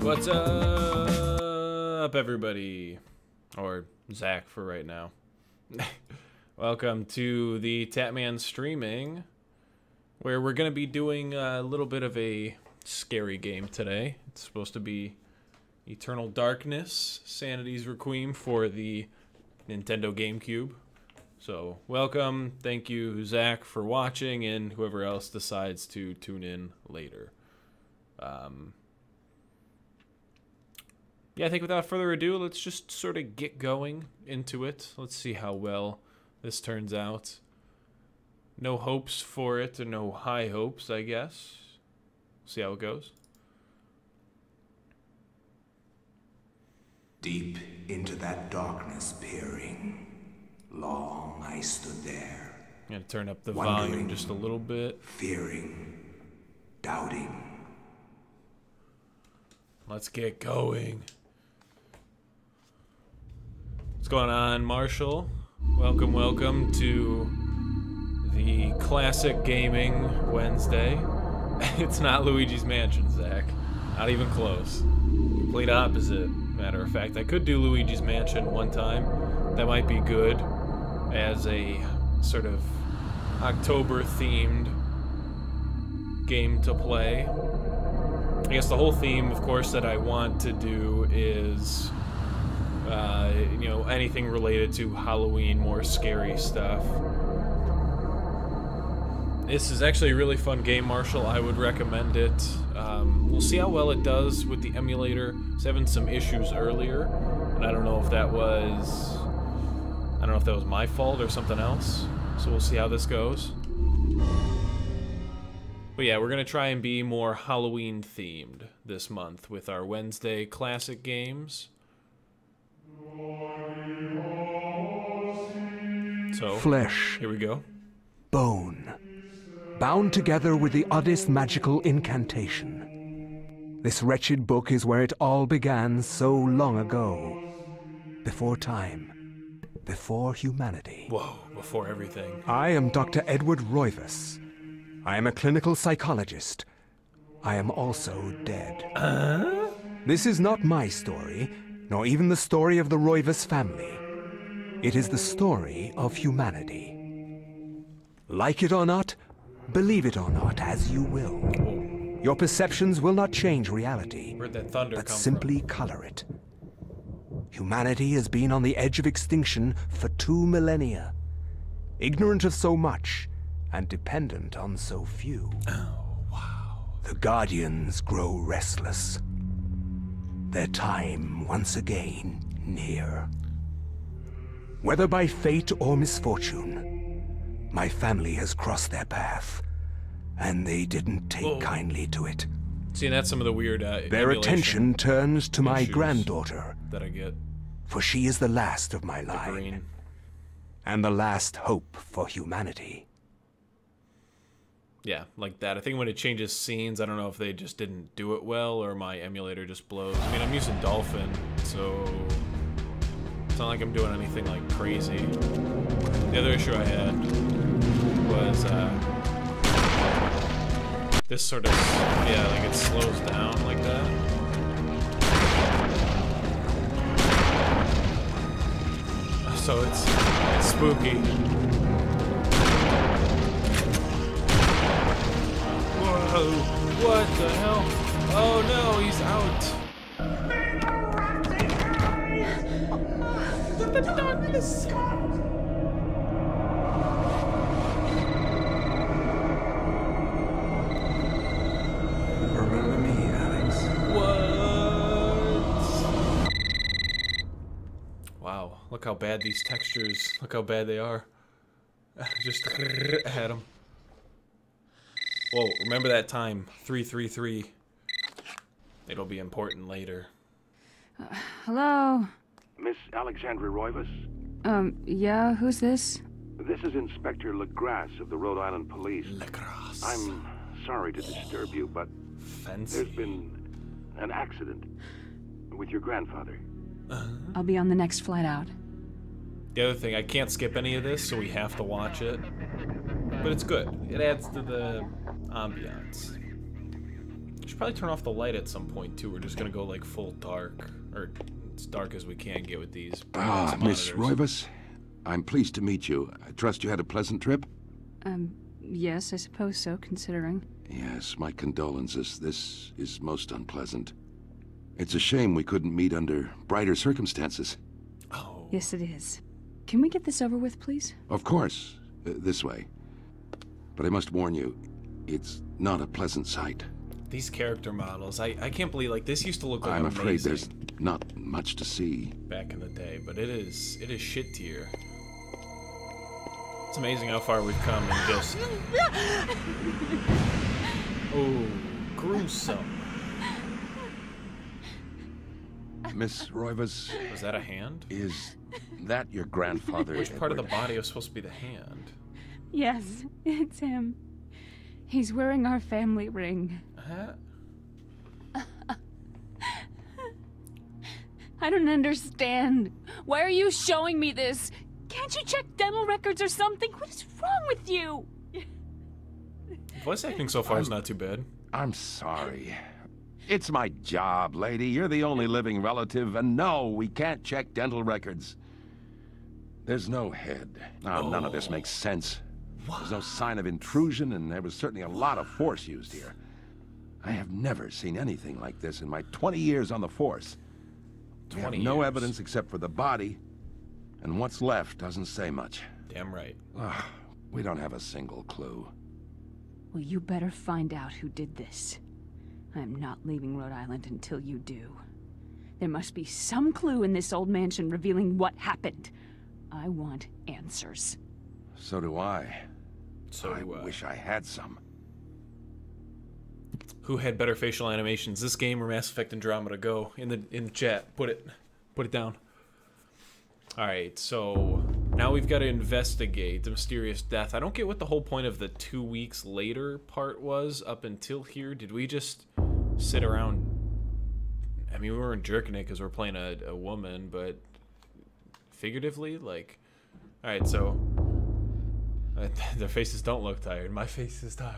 What's up, everybody? Or Zach for right now. Welcome to the Tatman streaming, where we're going to be doing a little bit of a scary game today. It's supposed to be Eternal Darkness, Sanity's Requiem for the Nintendo GameCube. So, welcome. Thank you, Zach, for watching, and whoever else decides to tune in later. Yeah, I think without further ado, let's just sort of get going into it. Let's see how well this turns out. No hopes for it, or no high hopes, I guess. See how it goes. Deep into that darkness peering, long I stood there. I'm gonna turn up the volume just a little bit. Fearing, doubting. Let's get going. What's going on, Marshall? Welcome, welcome to the Classic Gaming Wednesday. It's not Luigi's Mansion, Zach. Not even close. Complete opposite, matter of fact. I could do Luigi's Mansion one time. That might be good as a sort of October-themed game to play. I guess the whole theme, of course, that I want to do is, you know, anything related to Halloween, more scary stuff. This is actually a really fun game, Marshall. I would recommend it. We'll see how well it does with the emulator. I was having some issues earlier, and I don't know if that was my fault or something else. So we'll see how this goes. But yeah, we're gonna try and be more Halloween themed this month with our Wednesday classic games. So, flesh, here we go. bone, bound together with the oddest magical incantation. This wretched book is where it all began so long ago. Before time, before humanity. Whoa, before everything. I am Dr. Edward Roivas. I am a clinical psychologist. I am also dead. This is not my story, nor even the story of the Roivas family. It is the story of humanity. Like it or not, believe it or not, as you will. Your perceptions will not change reality, Where'd that thunder but come simply color it. Humanity has been on the edge of extinction for 2 millennia, ignorant of so much, and dependent on so few. Oh, wow. The Guardians grow restless. Their time once again near. Whether by fate or misfortune, my family has crossed their path, and they didn't take kindly to it. See, that's some of the weird Their attention turns to my granddaughter, that I get. for she is the last of my line, Green. and the last hope for humanity. Yeah, like that. I think when it changes scenes, I don't know if they just didn't do it well or my emulator just blows. I mean, I'm using Dolphin, so it's not like I'm doing anything like crazy. The other issue I had was this sort of, yeah, like it slows down like that. So it's spooky. Whoa, what the hell? Oh no, he's out. The darkness. Remember me, Alex? What? Wow, look how bad these textures, look how bad they are. Just had them. Whoa, remember that time, 333. It'll be important later. Hello? Miss Alexandra Roivas? Yeah, who's this? This is Inspector LaGrasse of the Rhode Island Police. LaGrasse. I'm sorry to disturb you, but Fancy. there's been an accident with your grandfather. I'll be on the next flight out. The other thing, I can't skip any of this, so we have to watch it. But it's good. It adds to the ambiance. Should probably turn off the light at some point too. We're just gonna go like full dark, or as dark as we can get with these. Miss Roivas, I'm pleased to meet you. I trust you had a pleasant trip? Yes, I suppose so, considering. Yes, my condolences. This is most unpleasant. It's a shame we couldn't meet under brighter circumstances. Oh. Yes, it is. Can we get this over with, please? Of course, this way. But I must warn you, it's not a pleasant sight. These character models, I can't believe, like, this used to look like I'm amazing afraid there's not much to see. back in the day, but it is shit tier. It's amazing how far we've come and just... Oh, gruesome. Miss Roivas, Was that a hand? is that your grandfather? Which part of the body was supposed to be the hand? Yes, it's him. He's wearing our family ring. Huh? I don't understand. Why are you showing me this? Can't you check dental records or something? What is wrong with you? Voice acting so far is not too bad. I'm sorry. It's my job, lady. You're the only living relative, and no, we can't check dental records. There's no head. Oh, none of this makes sense. There's no sign of intrusion, and there was certainly a lot of force used here. I have never seen anything like this in my 20 years on the force. We have no evidence except for the body, and what's left doesn't say much. Damn right. We don't have a single clue. Well, you better find out who did this. I'm not leaving Rhode Island until you do. There must be some clue in this old mansion revealing what happened. I want answers. So do I. So I wish I had some. Who had better facial animations, this game or Mass Effect Andromeda? Go in the chat. Put it down. All right, so now we've got to investigate the mysterious death. I don't get what the whole point of the 2 weeks later part was up until here. Did we just sit around? I mean, we weren't jerking it because we're playing a woman, but figuratively, like, all right, so their faces don't look tired. My face is tired.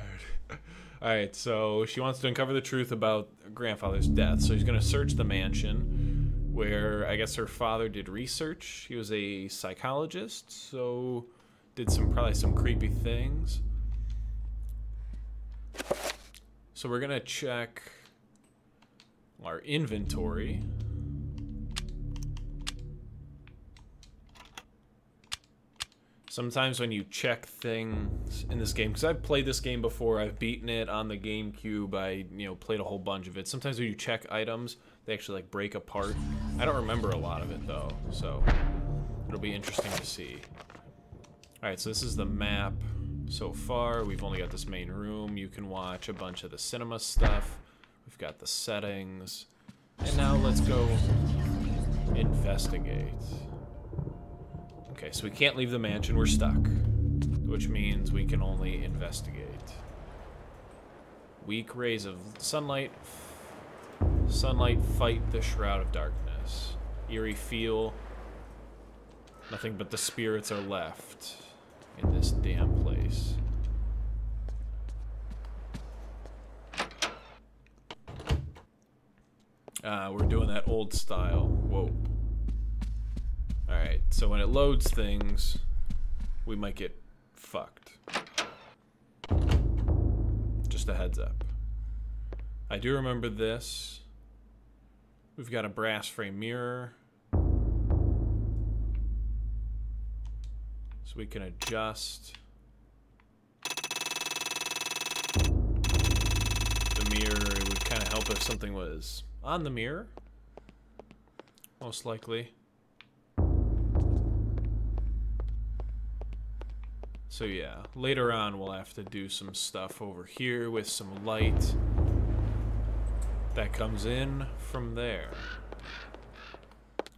All right, so she wants to uncover the truth about her grandfather's death. So she's going to search the mansion where I guess her father did research. He was a psychologist, so did probably some creepy things. So we're going to check our inventory. Sometimes when you check things in this game, because I've played this game before, I've beaten it on the GameCube, I played a whole bunch of it. Sometimes when you check items, they actually like break apart. I don't remember a lot of it though, so it'll be interesting to see. All right, so this is the map so far. We've only got this main room. You can watch a bunch of the cinema stuff. We've got the settings, and now let's go investigate. Okay, so we can't leave the mansion, we're stuck, which means we can only investigate. Weak rays of sunlight fight the shroud of darkness. Eerie feel, nothing but the spirits are left in this damn place. We're doing that old style, whoa. Alright, so when it loads things, we might get fucked. Just a heads up. I do remember this. We've got a brass frame mirror. So we can adjust the mirror. It would kind of help if something was on the mirror. Most likely. So yeah, later on we'll have to do some stuff over here with some light that comes in from there.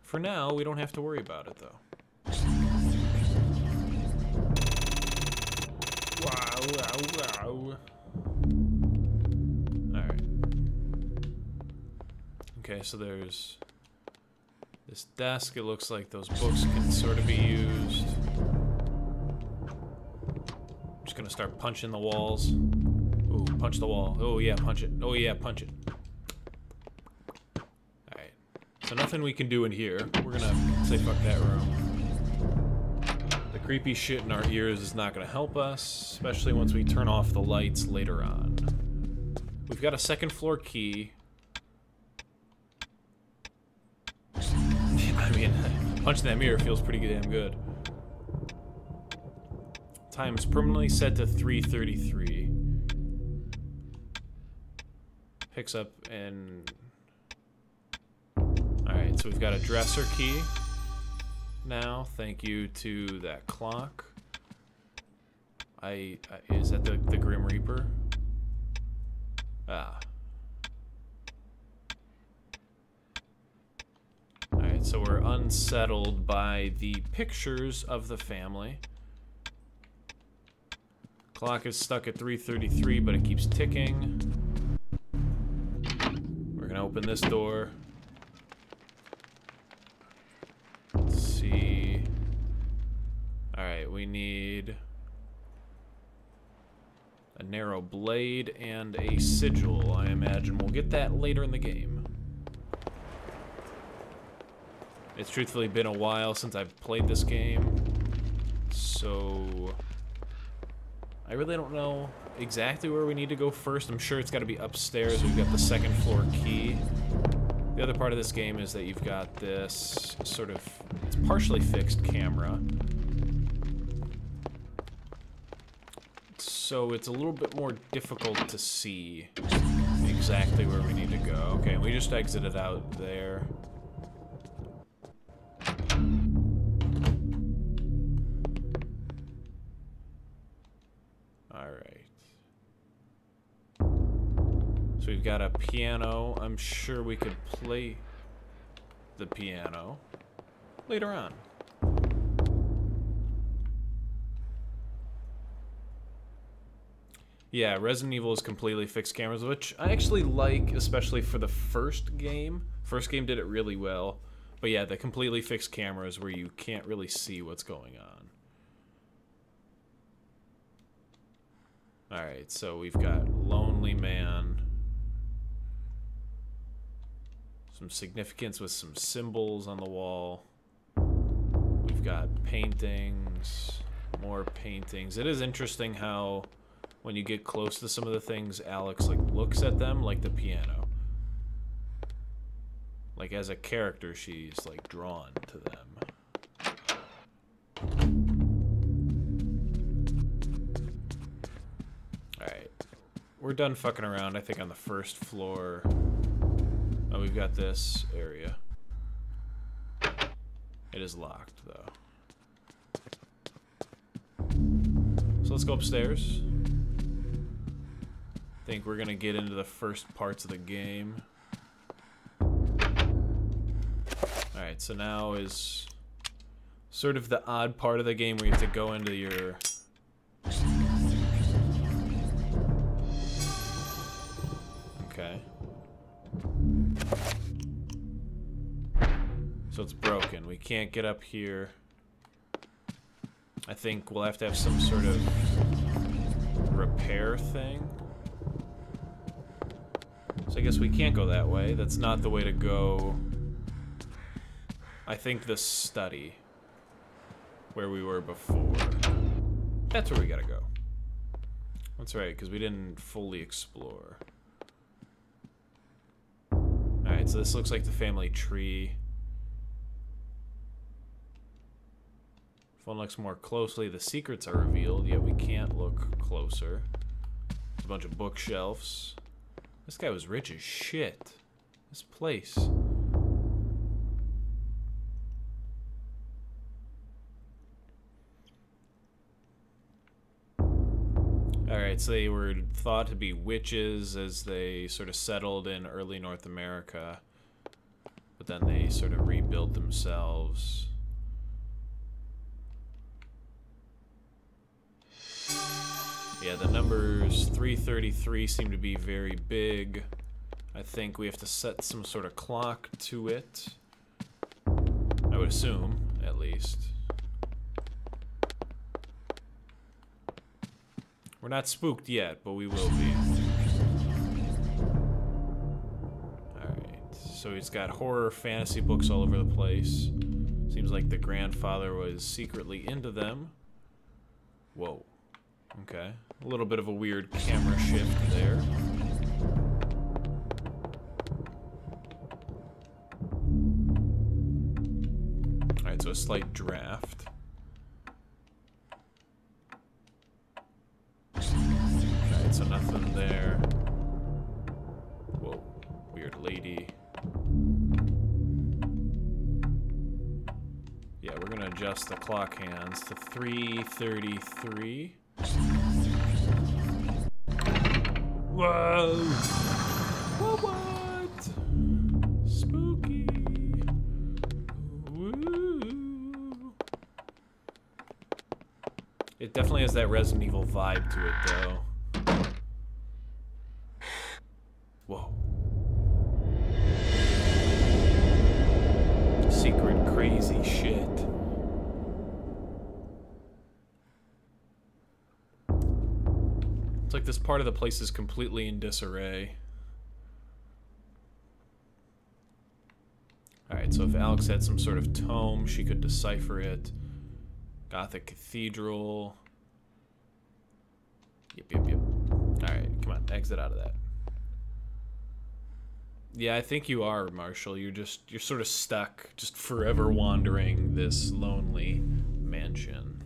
For now, we don't have to worry about it though. Wow. Alright. Okay, so there's this desk. It looks like those books can sort of be used. Just gonna start punching the walls. Ooh, punch the wall. Oh yeah, punch it. Oh yeah, punch it. Alright. So nothing we can do in here. We're gonna say fuck that room. The creepy shit in our ears is not gonna help us, especially once we turn off the lights later on. We've got a second floor key. I mean, punching that mirror feels pretty damn good. Time is permanently set to 3:33. Picks up and... Alright, so we've got a dresser key now, thank you to that clock. Is that the Grim Reaper? Ah. Alright, so we're unsettled by the pictures of the family. Clock is stuck at 3:33, but it keeps ticking. We're gonna open this door. Let's see. Alright, we need a narrow blade and a sigil. I imagine we'll get that later in the game. It's truthfully been a while since I've played this game, so I really don't know exactly where we need to go first. I'm sure it's got to be upstairs. We've got the second floor key. The other part of this game is that you've got this sort of, it's partially fixed camera. So it's a little bit more difficult to see exactly where we need to go. Okay, we just exited out there. Alright. So we've got a piano. I'm sure we could play the piano later on. Yeah, Resident Evil is completely fixed cameras, which I actually like, especially for the first game. First game did it really well. But yeah, the completely fixed cameras where you can't really see what's going on. Alright, so we've got Lonely Man. Some significance with some symbols on the wall. We've got paintings. More paintings. It is interesting how when you get close to some of the things, Alex like looks at them like the piano. Like as a character, she's like drawn to them. Alright. We're done fucking around, I think, on the first floor. Oh, we've got this area. It is locked, though. So let's go upstairs. I think we're gonna get into the first parts of the game. Alright, so now is sort of the odd part of the game where you have to go into your... Okay. So it's broken. We can't get up here. I think we'll have to have some sort of repair thing. So I guess we can't go that way. That's not the way to go. I think the study, where we were before, that's where we gotta go. That's right, because we didn't fully explore. Alright, so this looks like the family tree. If one looks more closely, the secrets are revealed, yet we can't look closer. There's a bunch of bookshelves. This guy was rich as shit. This place. Alright, so they were thought to be witches as they sort of settled in early North America. But then they sort of rebuilt themselves. Yeah, the numbers 333 seem to be very big. I think we have to set some sort of clock to it. I would assume, at least. We're not spooked yet, but we will be. So he's got horror fantasy books all over the place. Seems like the grandfather was secretly into them. Whoa. Okay. A little bit of a weird camera shift there. Alright, so a slight draft. Alright, so nothing there. Whoa. Weird lady. Yeah, we're gonna adjust the clock hands to 3:33. Whoa! What? Spooky. Woo. It definitely has that Resident Evil vibe to it, though. Whoa. Secret crazy shit. It's like this part of the place is completely in disarray. Alright, so if Alex had some sort of tome, she could decipher it. Gothic Cathedral. Yep. Alright, come on, exit out of that. Yeah, I think you are, Marshall. You're sort of stuck, just forever wandering this lonely mansion.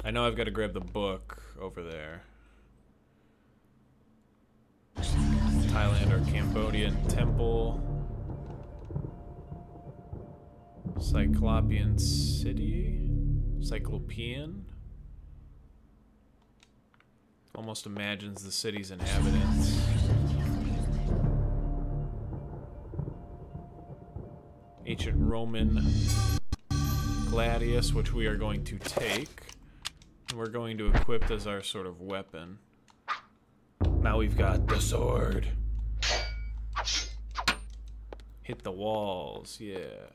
I know I've got to grab the book over there. Thailand or Cambodian temple. Cyclopean city? Cyclopean? Almost imagines the city's inhabitants. Ancient Roman gladius, which we are going to take. We're going to equip as our sort of weapon. Now we've got the sword. Hit the walls, yeah.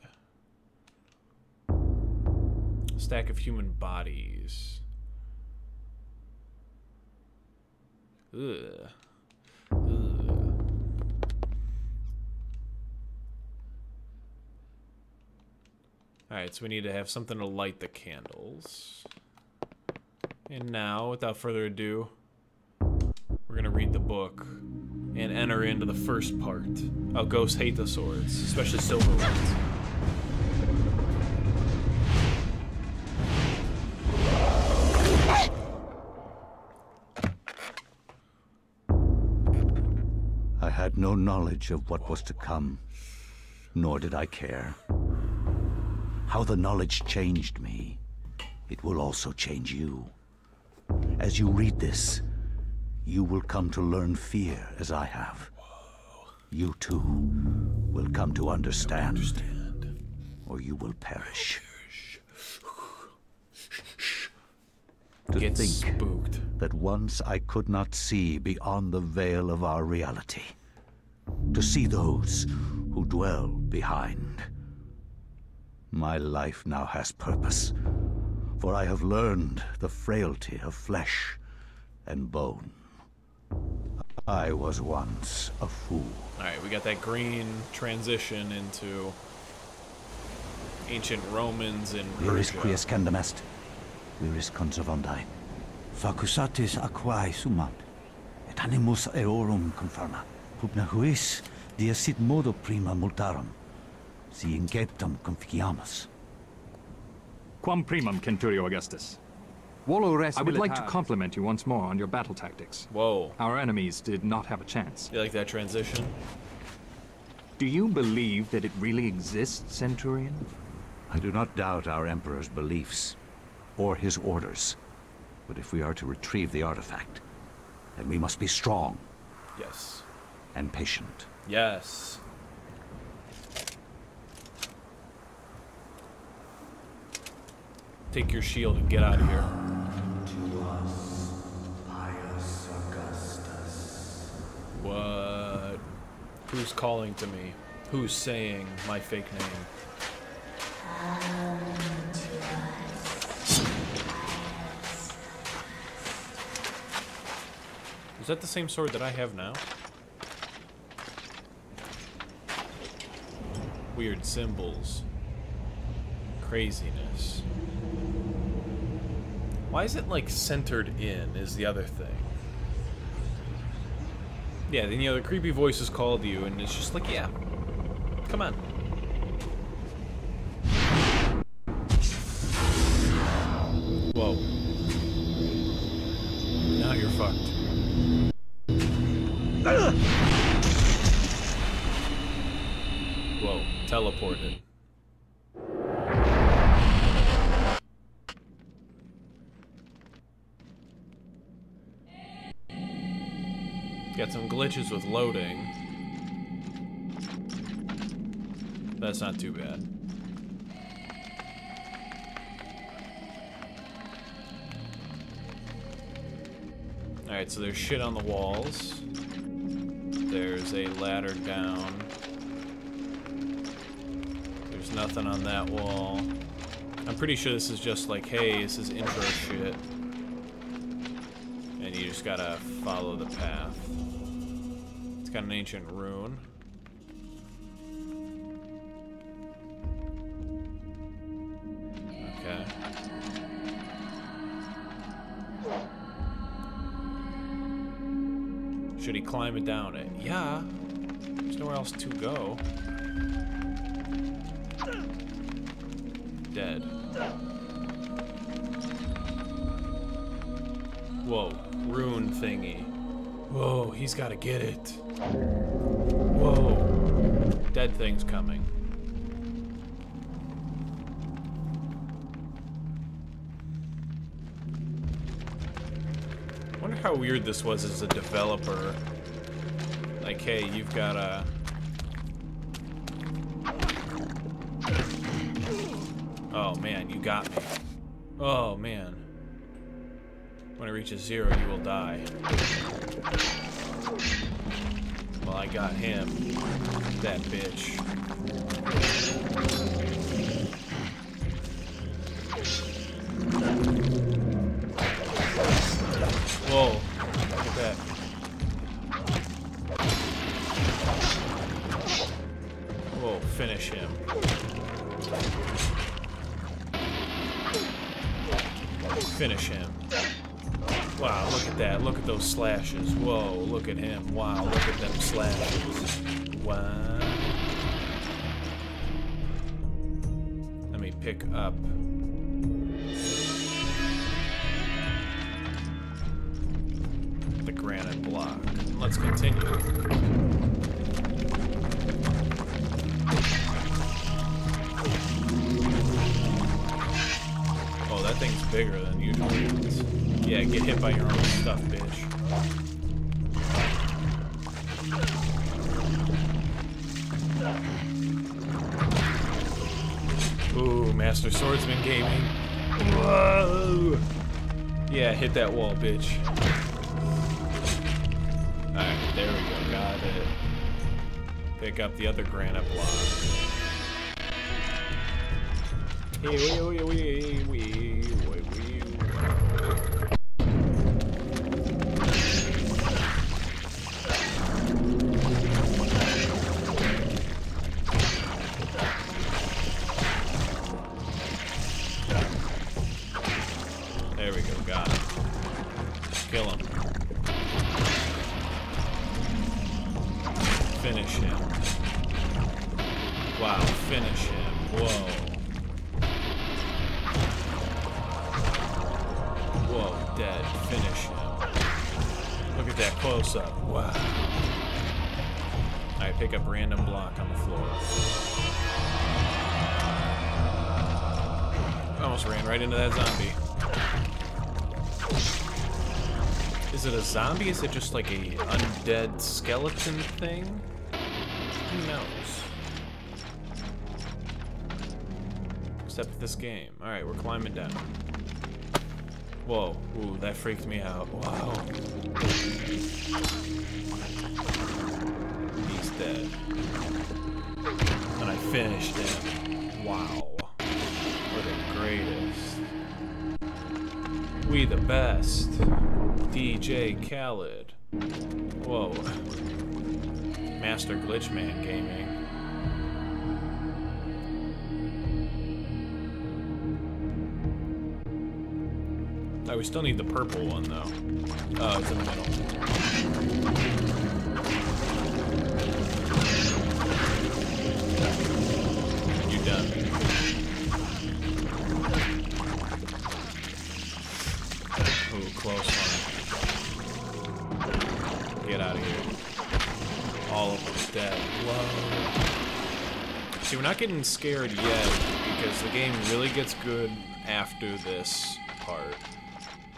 Stack of human bodies. Ugh. Alright, so we need to have something to light the candles. And now, without further ado, we're gonna read the book and enter into the first part. Oh, ghosts hate the swords, especially silver ones. I had no knowledge of what was to come, nor did I care. How the knowledge changed me, it will also change you. As you read this, you will come to learn fear as I have. You too will come to understand, or you will perish. To Get think spooked. that once I could not see beyond the veil of our reality. To see those who dwell behind. My life now has purpose, for I have learned the frailty of flesh and bone. I was once a fool. Alright, we got that green transition into ancient Romans and Viris Persia. quies candam est, viris conservandi. Facusatis aquae sumant, et animus eorum confirma. Pubna huis, dia sit modo prima multarum, si inceptum conficiamus. Quam primum, Centurio Augustus. I would like to compliment you once more on your battle tactics. Whoa. Our enemies did not have a chance. You like that transition? Do you believe that it really exists, Centurion? I do not doubt our Emperor's beliefs, or his orders. But if we are to retrieve the artifact, then we must be strong Yes. and patient. Yes. Take your shield and get out of here. To us, pious Augustus. What? Who's calling to me? Who's saying my fake name? that the same sword that I have now? Weird symbols. Craziness. Why is it like centered in is the other thing. Yeah, then the creepy voices called you and it's just like, yeah. Come on. Whoa. Now you're fucked. Whoa, teleported. Got some glitches with loading. That's not too bad. Alright, so there's shit on the walls. There's a ladder down. There's nothing on that wall. I'm pretty sure this is just like, hey, this is intro shit. And you just gotta follow the path. It's got an ancient rune. Okay. Should he climb it down it? Yeah. There's nowhere else to go. Dead. Whoa, rune thingy. Whoa, he's gotta get it. Whoa. Dead thing's coming. I wonder how weird this was as a developer. Like, hey, you've gotta... Oh man, you got me. Oh man. When it reaches 0, you will die. Well, I got him. That bitch. Whoa. Look at that. Whoa, finish him. Finish him. Wow, look at that. Look at those slashes. Whoa, look at him. Wow, look at them slashes. Wow. Let me pick up. The granite block. Let's continue. Oh, that thing's bigger than usual. Yeah, get hit by your own stuff, bitch. Ooh, Master Swordsman gaming. Whoa! Yeah, hit that wall, bitch. Alright, there we go, got it. Pick up the other granite block. There we go, got it. Kill him. Finish him. Wow, finish him. Whoa. Whoa, dead. Finish him. Look at that close-up. Wow. Alright, pick up random block on the floor. Almost ran right into that zombie. Is it a zombie? Is it just like a undead skeleton thing? Who knows? Except this game. Alright, we're climbing down. Whoa. Ooh, that freaked me out. Wow. He's dead. And I finished him. Wow. We're the greatest. We the best. DJ Khaled. Whoa. Master Glitchman Gaming. Oh, we still need the purple one, though. Oh, it's in the middle. You done. Ooh, close one. Get out of here. All of us dead. Whoa. See, we're not getting scared yet, because the game really gets good after this part.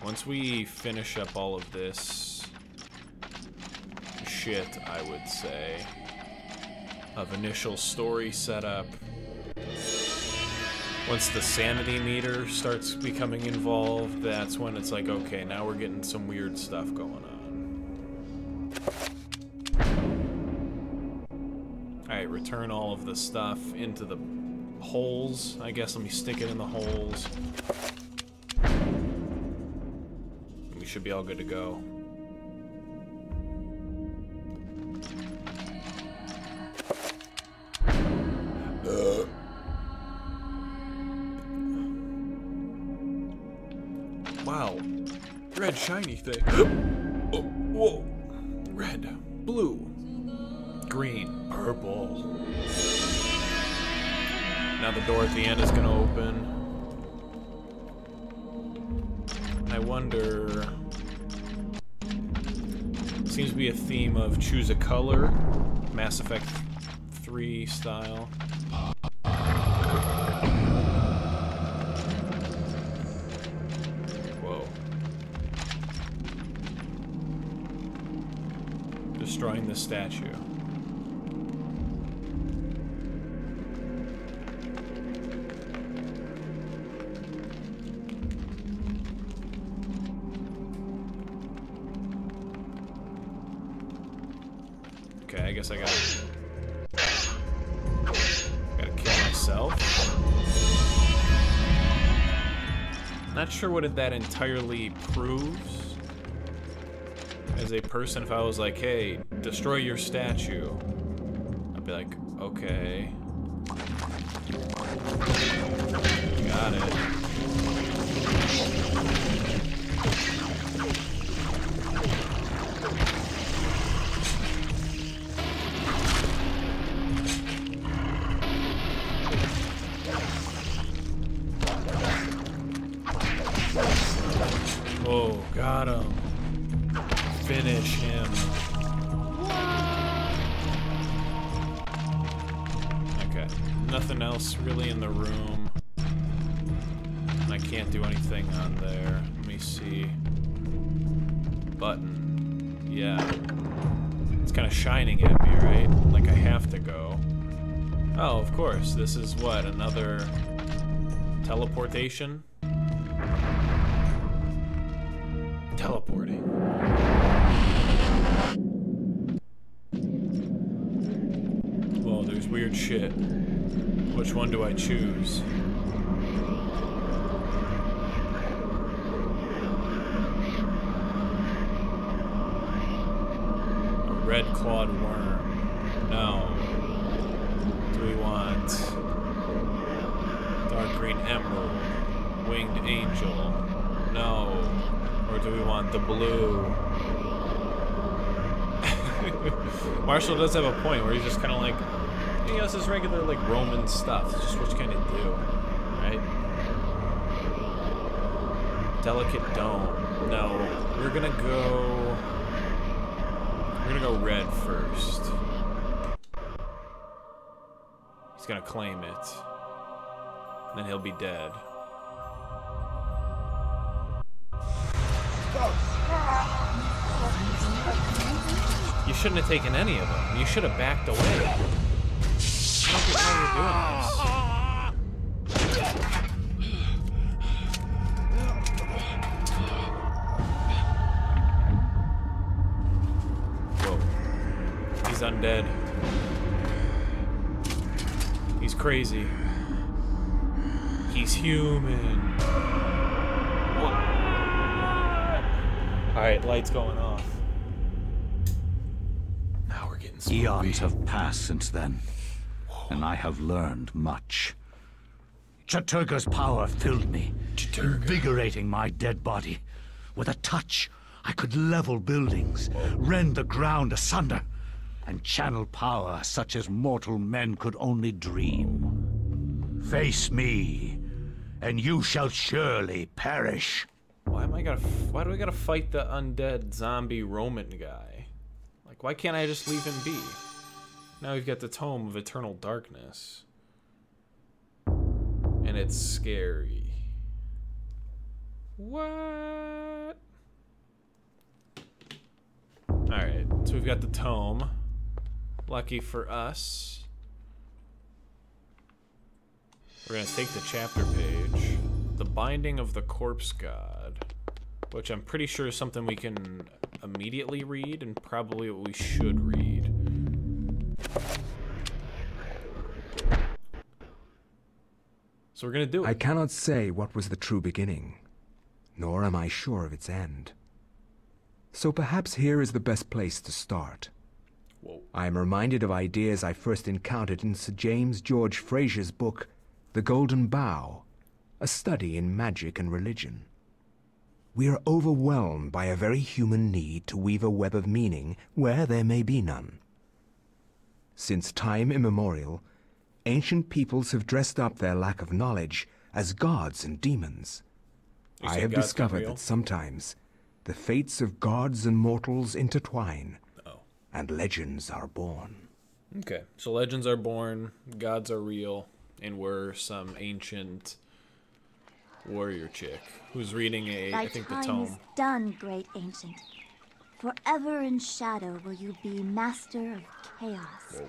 Once we finish up all of this shit, I would say, of initial story setup, once the sanity meter starts becoming involved, that's when it's like, okay, now we're getting some weird stuff going on. Alright, return all of the stuff into the holes. I guess let me stick it in the holes. We should be all good to go. Wow. Red shiny thing. Oh, whoa. Red, blue, green, purple. Now the door at the end is gonna open. I wonder... Seems to be a theme of choose a color, Mass Effect 3 style. Whoa. Destroying the statue. Okay, I guess I gotta kill myself. Not sure what that entirely proves as a person. If I was like, hey, destroy your statue, I'd be like, okay. Got it. Oh, got him. Finish him. Okay. Nothing else really in the room. And I can't do anything on there. Let me see. Button. Yeah. It's kind of shining at me, right? Like I have to go. Oh, of course. This is what? Another teleportation? Teleporting. Well, there's weird shit. Which one do I choose? A red clawed worm. No. Do we want dark green emerald? Winged angel? No. Or do we want the blue? Marshall does have a point where he's just kind of like, you know, it's just regular like Roman stuff. It's just what you kind of do, right? Delicate dome. No, we're gonna go red first. He's gonna claim it. And then he'll be dead. You shouldn't have taken any of them. You should have backed away. I don't get why you're doing this. Whoa. He's undead. He's crazy. He's human. What? Alright, light's going off. Eons have passed since then, and I have learned much. Chatturga's power filled me, invigorating my dead body. With a touch, I could level buildings, rend the ground asunder, and channel power such as mortal men could only dream. Face me, and you shall surely perish. Why do I gotta fight the undead zombie Roman guy? Like, why can't I just leave him be? Now we've got the Tome of Eternal Darkness. And it's scary. What? Alright, so we've got the tome. Lucky for us. We're gonna take the chapter page. The Binding of the Corpse God. Which I'm pretty sure is something we can immediately read, and probably what we should read. So we're gonna do it. I cannot say what was the true beginning, nor am I sure of its end. So perhaps here is the best place to start. Whoa. I am reminded of ideas I first encountered in Sir James George Fraser's book, The Golden Bough, a study in magic and religion. We are overwhelmed by a very human need to weave a web of meaning where there may be none. Since time immemorial, ancient peoples have dressed up their lack of knowledge as gods and demons. I have discovered that sometimes the fates of gods and mortals intertwine, and legends are born. Okay, so legends are born, gods are real, and we're some ancient warrior chick who's reading I think the tome. Thy time is done, great ancient. Forever in shadow will you be master of chaos. Whoa.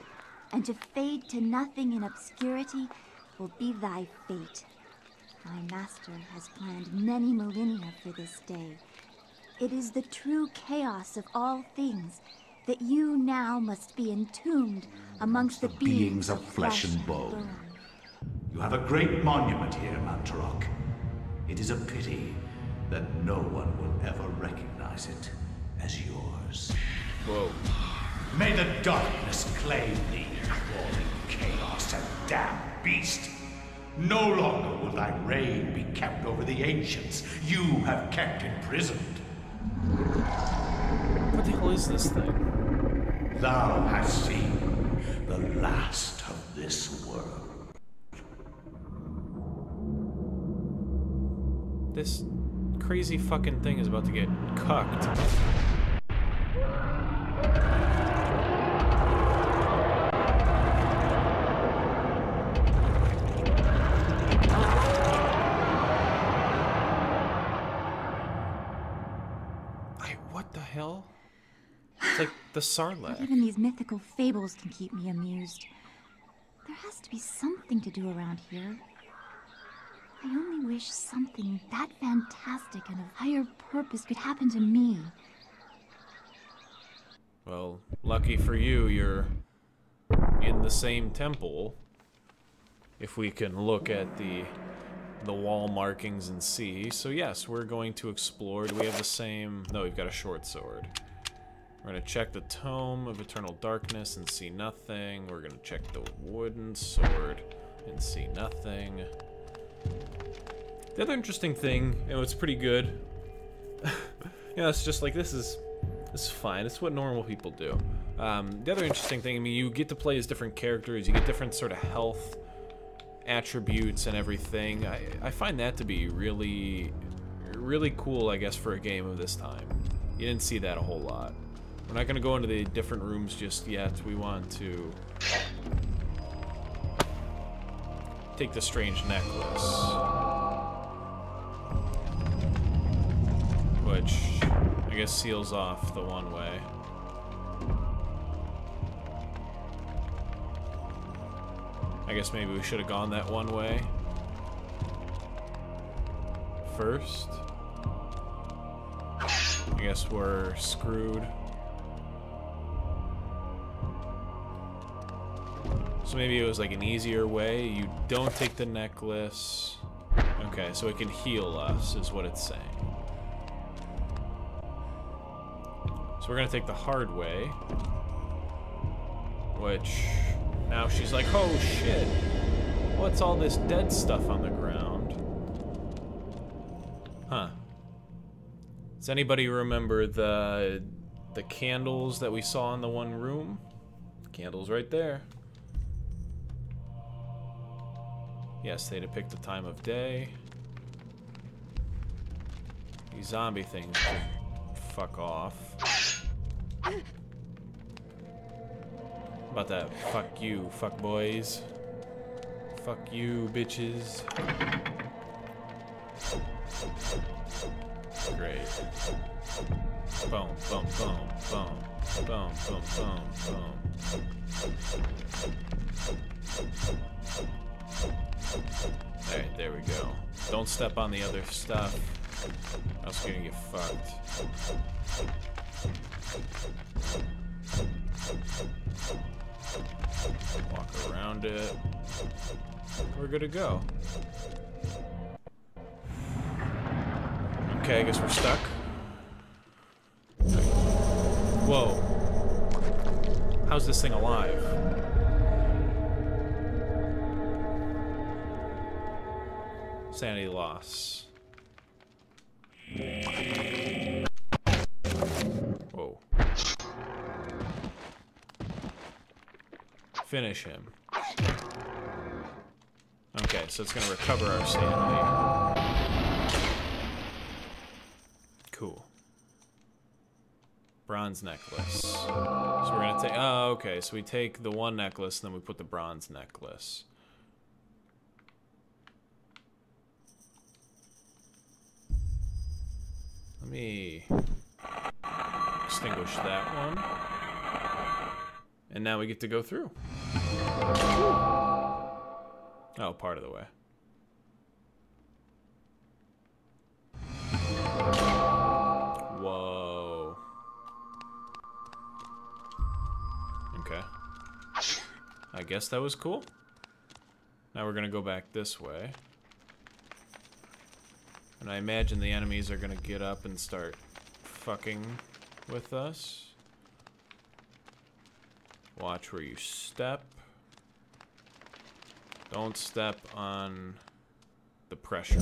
And to fade to nothing in obscurity will be thy fate. My master has planned many millennia for this day. It is the true chaos of all things that you now must be entombed amongst the beings of flesh and bone. You have a great monument here, Mantarok. It is a pity that no one will ever recognize it as yours. Whoa. May the darkness claim thee, crawling chaos and damned beast. No longer will thy reign be kept over the ancients you have kept imprisoned. What the hell is this thing? Thou hast seen the last of this world. This crazy fucking thing is about to get cucked. What the hell? It's like the Sarlacc. Even these mythical fables can keep me amused. There has to be something to do around here. I only wish something that fantastic and of higher purpose could happen to me. Well, lucky for you, you're in the same temple. If we can look at the wall markings and see. So yes, we're going to explore. Do we have the same? No, we've got a short sword. We're going to check the Tome of Eternal Darkness and see nothing. We're going to check the wooden sword and see nothing. The other interesting thing, and it's pretty good, it's just like, this is fine. It's what normal people do. The other interesting thing, I mean, you get to play as different characters. You get different sort of health attributes and everything. I find that to be really, really cool, I guess, for a game of this time. You didn't see that a whole lot. We're not going to go into the different rooms just yet. We want to take the strange necklace, which I guess seals off the one way. I guess maybe we should have gone that one way first. I guess we're screwed. So maybe it was like an easier way. You don't take the necklace. Okay, so it can heal us, is what it's saying. So we're gonna take the hard way. Which, now she's like, oh shit, what's all this dead stuff on the ground? Huh. Does anybody remember the candles that we saw in the one room? Candles right there. Yes, they depict the time of day. These zombie things can fuck off. About that, fuck you, fuck boys. Fuck you, bitches. Great. Boom, boom, boom, boom. Boom, boom, boom, boom. Alright, there we go. Don't step on the other stuff. Else you're gonna get fucked. Walk around it. We're good to go. Okay, I guess we're stuck. Whoa. How's this thing alive? Sanity loss. Whoa. Finish him. Okay, so it's gonna recover our sanity. Cool. Bronze necklace. So we're gonna take, oh, okay, so we take the one necklace and then we put the bronze necklace. Let me extinguish that one. And now we get to go through. Oh, part of the way. Whoa. Okay. I guess that was cool. Now we're gonna go back this way. And I imagine the enemies are gonna get up and start fucking with us. Watch where you step. Don't step on the pressure.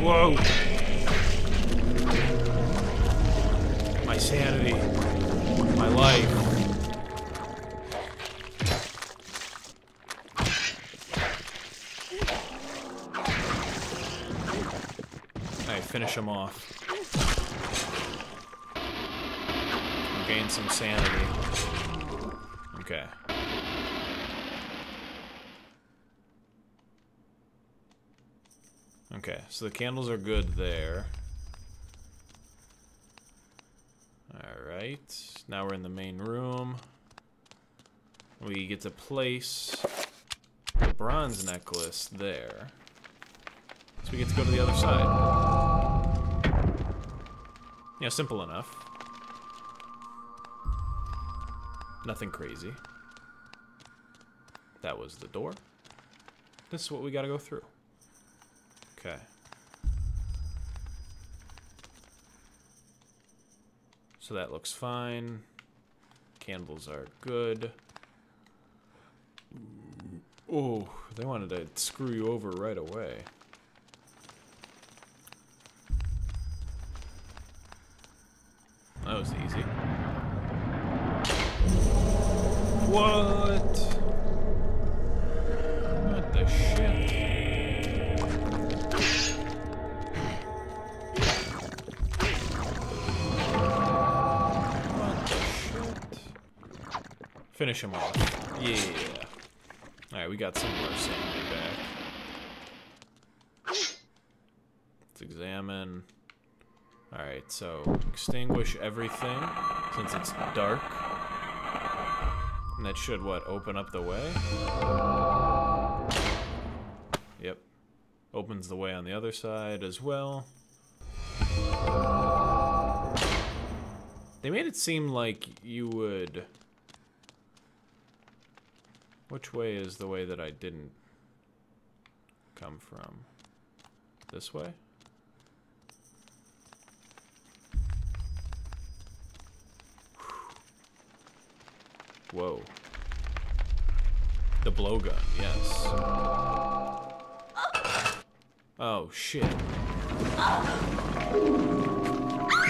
Whoa! My sanity. My life. Alright, finish him off. Gain some sanity. Okay. Okay, so the candles are good there. Alright, now we're in the main room. We get to place the bronze necklace there. So we get to go to the other side. Yeah, simple enough. Nothing crazy. That was the door. This is what we gotta go through. Okay. So that looks fine. Candles are good. Oh, they wanted to screw you over right away. That was easy. What? What the shit? What the shit? Finish him off. Yeah. Alright, we got some of our sanity back. Let's examine. Alright, so extinguish everything since it's dark. And that should, what, open up the way? Yep. Opens the way on the other side as well. They made it seem like you would... Which way is the way that I didn't come from? This way? Whoa. The blowgun, yes. Oh, shit.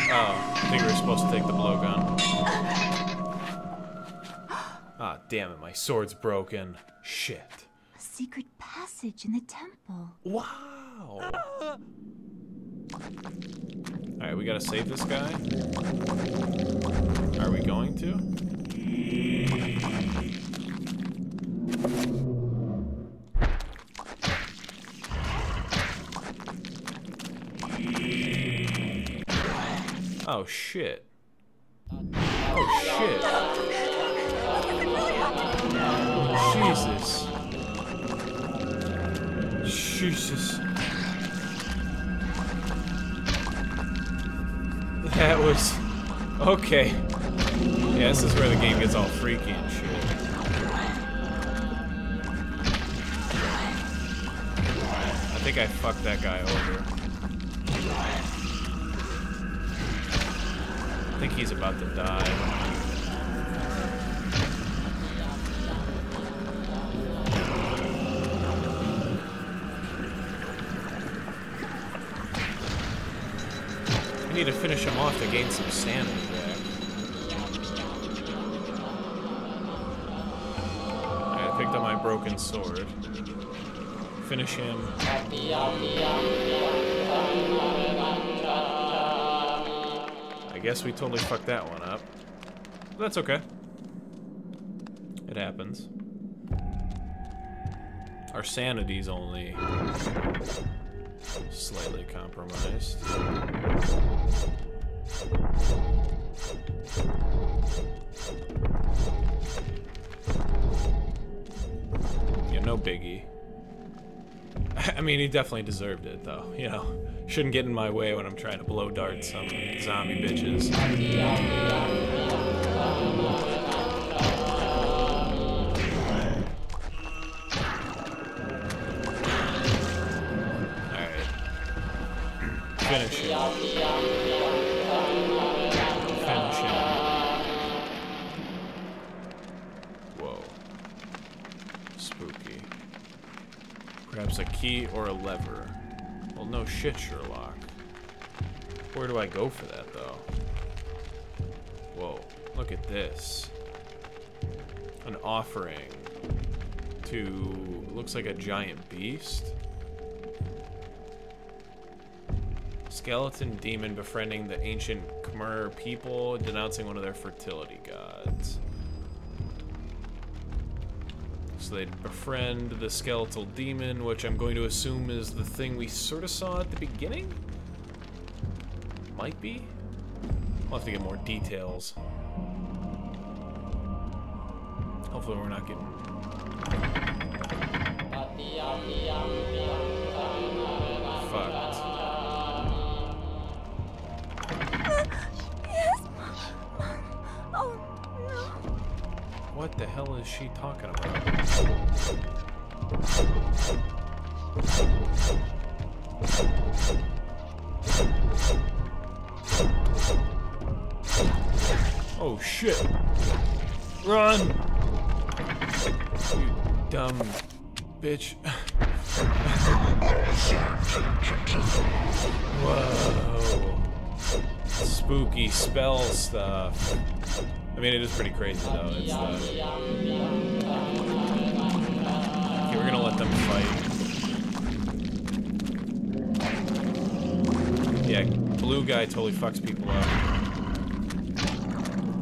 Oh, I think we were supposed to take the blowgun. Ah, damn it, my sword's broken. Shit. A secret passage in the temple. Wow! Alright, we gotta save this guy. Are we going to? Oh shit. Oh shit. Jesus. Jesus. That was... Okay. Yeah, this is where the game gets all freaky and shit. I think I fucked that guy over. I think he's about to die. I need to finish him off to gain some sanity back. Alright, I picked up my broken sword. Finish him. I guess we totally fucked that one up. But that's okay. It happens. Our sanity's only slightly compromised. Yeah, no biggie. I mean, he definitely deserved it, though. You know, shouldn't get in my way when I'm trying to blow dart some zombie bitches. Alright. Finish him. Finish him. Whoa. Spooky. Perhaps a key or a lever. Well, no shit, Sherlock. Where do I go for that, though? Whoa, look at this. An offering to... looks like a giant beast. Skeleton demon befriending the ancient Khmer people, denouncing one of their fertility gods. So they befriend the skeletal demon, which I'm going to assume is the thing we sort of saw at the beginning? Might be? I'll have to get more details. Hopefully we're not getting... fucked. Yes, Mom. Oh, no. What the hell is she talking about? Oh shit! Run! You dumb bitch. Whoa. Spooky spell stuff. I mean, it is pretty crazy though. It's okay, we're gonna let them fight. Yeah, blue guy totally fucks people up.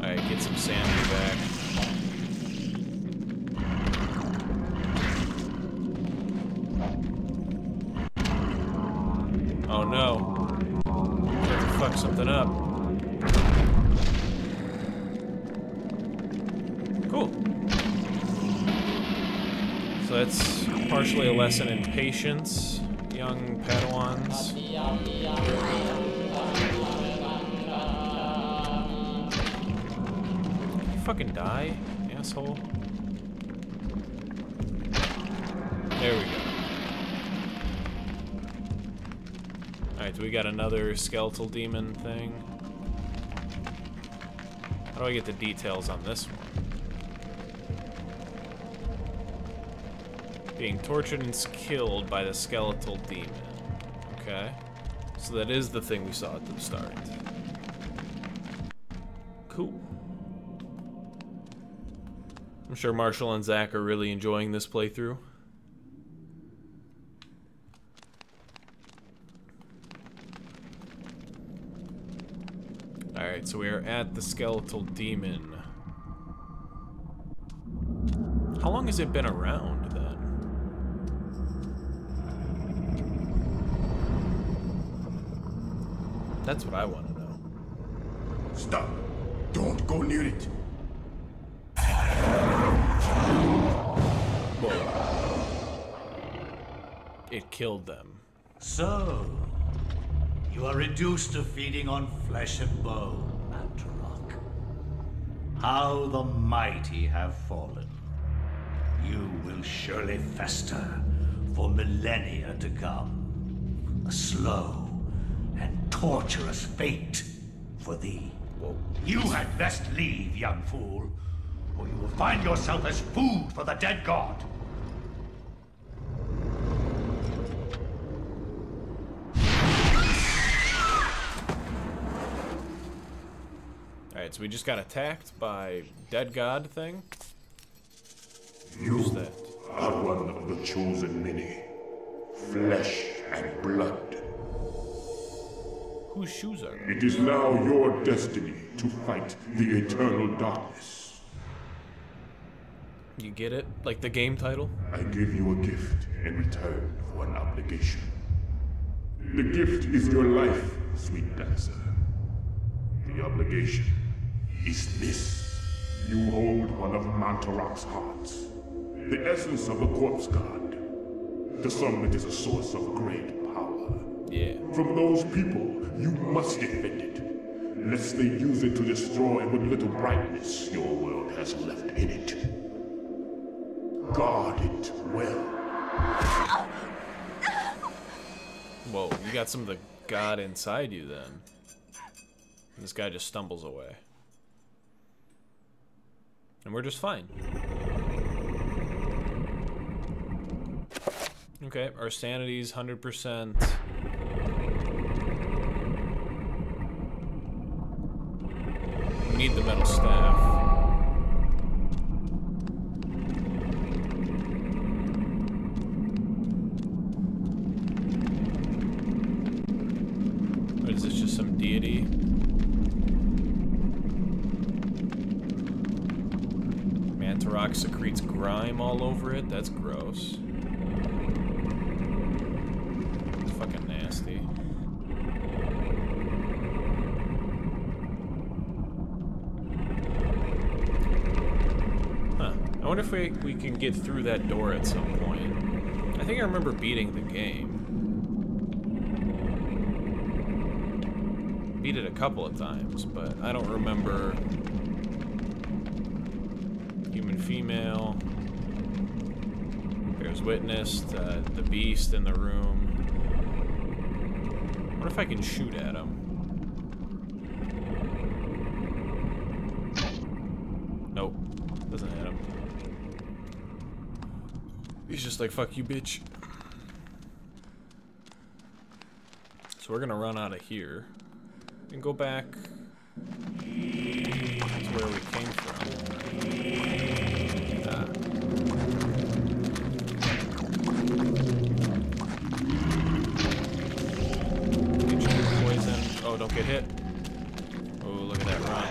Alright, get some sanity back. Oh no. Have to fuck something up. Cool. So that's partially a lesson in patience, young Padawans. You fucking die, asshole. There we go. Alright, so we got another skeletal demon thing. How do I get the details on this one? Being tortured and killed by the skeletal demon. Okay. So that is the thing we saw at the start. Cool. I'm sure Marshall and Zach are really enjoying this playthrough. Alright, so we are at the skeletal demon. How long has it been around, then? That's what I want to know. Stop! Don't go near it! It killed them. So, you are reduced to feeding on flesh and bone, Mantarok. How the mighty have fallen. You will surely fester for millennia to come. A slow and torturous fate for thee. Whoa. You had best leave, young fool, or you will find yourself as food for the dead god. Alright, so we just got attacked by dead god thing. You Who's that? are one of the chosen many. Flesh and blood. Whose shoes are they? It is now your destiny to fight the eternal darkness. You get it? Like the game title? I give you a gift in return for an obligation. The gift is your life, sweet dancer. The obligation is this. You hold one of Mantarok's hearts. The essence of a corpse god. To some it is a source of great power. Yeah. From those people, you must defend it, lest they use it to destroy what little brightness your world has left in it. Guard it well. Whoa, you got some of the god inside you then. This guy just stumbles away. And we're just fine. Okay, our sanity's 100%. We need the metal staff. Or is this just some deity? Mantarok secretes grime all over it? That's gross. Fucking nasty. Huh. I wonder if we can get through that door at some point. I think I remember beating the game. Beat it a couple of times, but I don't remember. Human female. Bears witness, the beast in the room. What if I can shoot at him? Nope. Doesn't hit him. He's just like, fuck you, bitch. So we're gonna run out of here. And go back to where we came from. Oh, don't get hit. Oh, look at that run.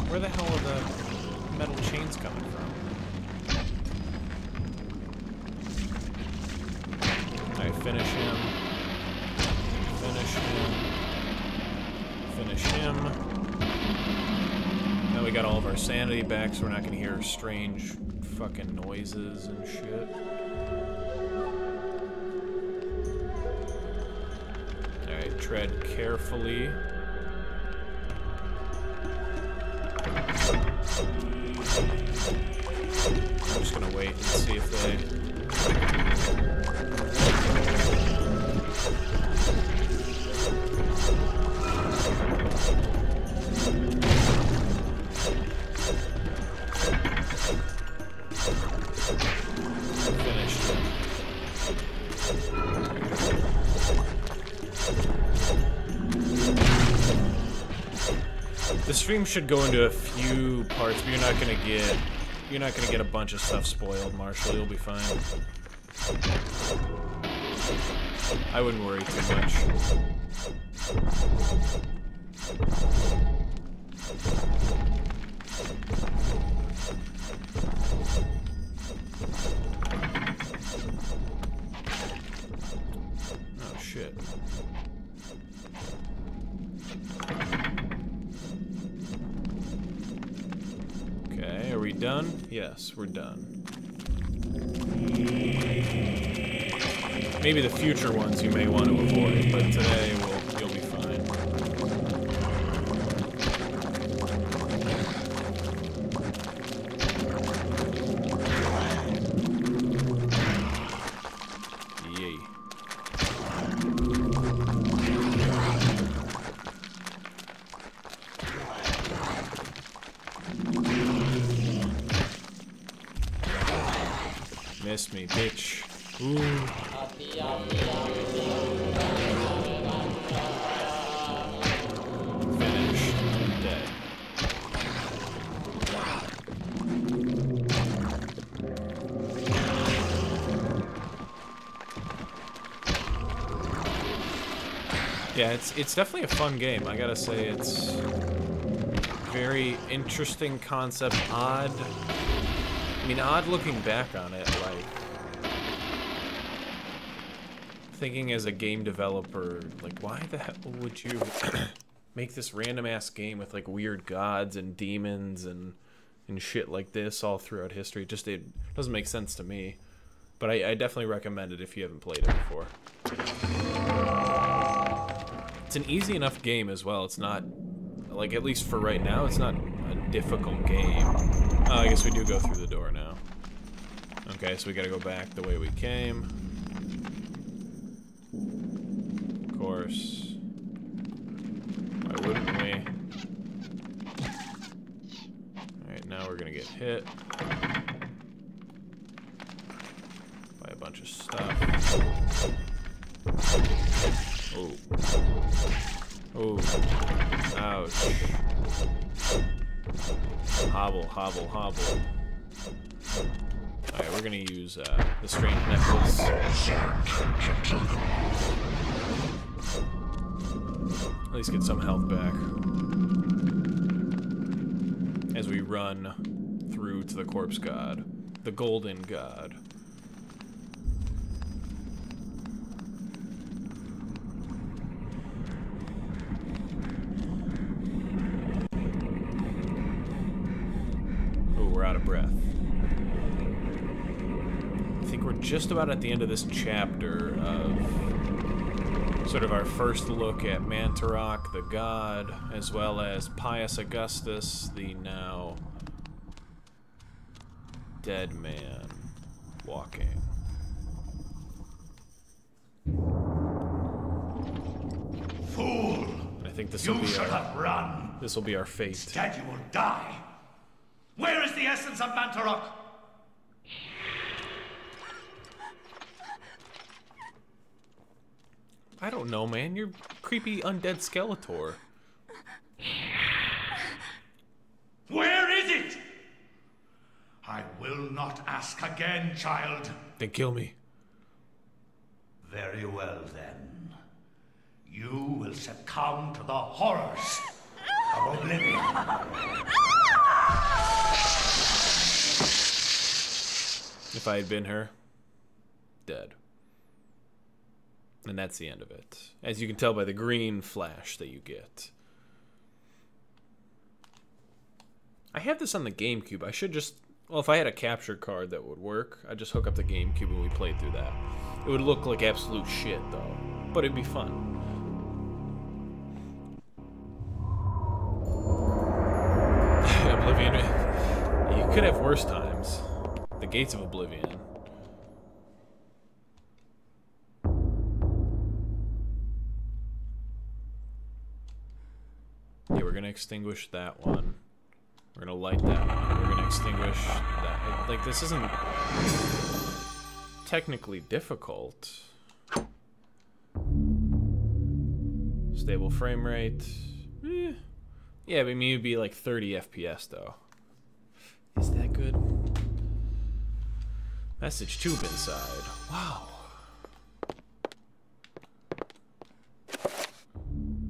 Where the hell are the metal chains coming from? Finish him. Finish him. Finish him. Now we got all of our sanity back, so we're not gonna hear strange fucking noises and shit. Alright, tread carefully. I'm just gonna wait and see if they... The stream should go into a few parts, but you're not gonna get a bunch of stuff spoiled, Marshall. You'll be fine. I wouldn't worry too much. Oh shit. Okay, are we done? Yes, we're done. Maybe the future ones you may want to avoid, but today you'll be fine. Yay. Missed me, bitch. Ooh. Finished. Dead. Yeah, it's definitely a fun game. I gotta say, it's very interesting concept, odd. I mean, odd looking back on it, like, thinking as a game developer, like, why the hell would you make this random-ass game with, like, weird gods and demons and shit like this all throughout history? Just, it doesn't make sense to me. But I definitely recommend it if you haven't played it before. It's an easy enough game as well. It's not, like, at least for right now, it's not a difficult game. Oh, I guess we do go through the door now. Okay, so we gotta go back the way we came. Of course. Why wouldn't we? Alright, now we're gonna get hit by a bunch of stuff. Oh. Oh. Ouch. Hobble, hobble, hobble. Alright, we're gonna use the strange necklace. At least get some health back. As we run through to the corpse god. The golden god. Oh, we're out of breath. I think we're just about at the end of this chapter of sort of our first look at Mantarok, the god, as well as Pius Augustus, the now dead man walking. Fool! I think this will be run. This will be our fate. Instead, you will die. Where is the essence of Mantarok? I don't know, man. You're creepy undead Skeletor. Where is it? I will not ask again, child. Then kill me. Very well, then. You will succumb to the horrors of oblivion. If I had been her, dead. And that's the end of it. As you can tell by the green flash that you get. I have this on the GameCube. I should just... Well, if I had a capture card that would work, I'd just hook up the GameCube and we played through that. It would look like absolute shit, though. But it'd be fun. Oblivion could have worse times. The Gates of Oblivion. Yeah, we're gonna extinguish that one. We're gonna light that one. We're gonna extinguish that. Like, this isn't technically difficult. Stable frame rate. Yeah, but I mean, it'd be like 30 FPS though. Is that good? Message tube inside. Wow.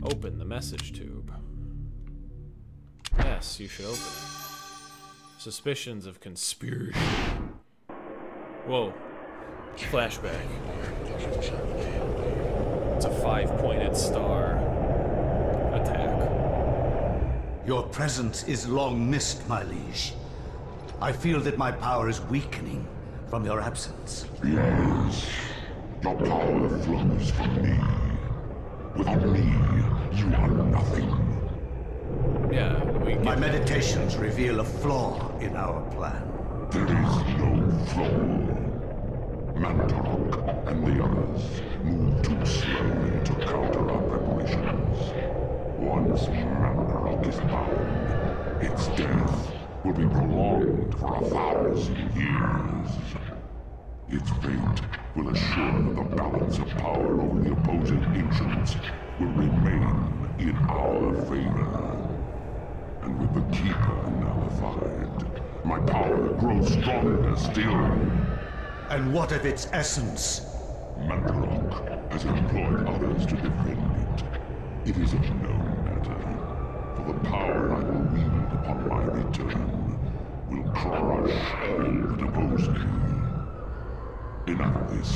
Open the message tube. Yes, you should open it. Suspicions of conspiracy. Whoa. Flashback. It's a 5-pointed star. Attack. Your presence is long missed, my liege. I feel that my power is weakening from your absence. Yes. Your power flows from me. Without me, you are nothing. Yeah, my meditations reveal a flaw in our plan. There is no flaw. Mantarok and the others move too slowly to counter our preparations. Once Mantarok is bound, its death will be prolonged for 1,000 years. Its fate will assure that the balance of power over the opposing ancients will remain in our favor. And with the Keeper nullified, my power grows stronger still. And what of its essence? Mantarok has employed others to defend it. It is of no matter, for the power I will wield upon my return will crush all that oppose me. Enough of this.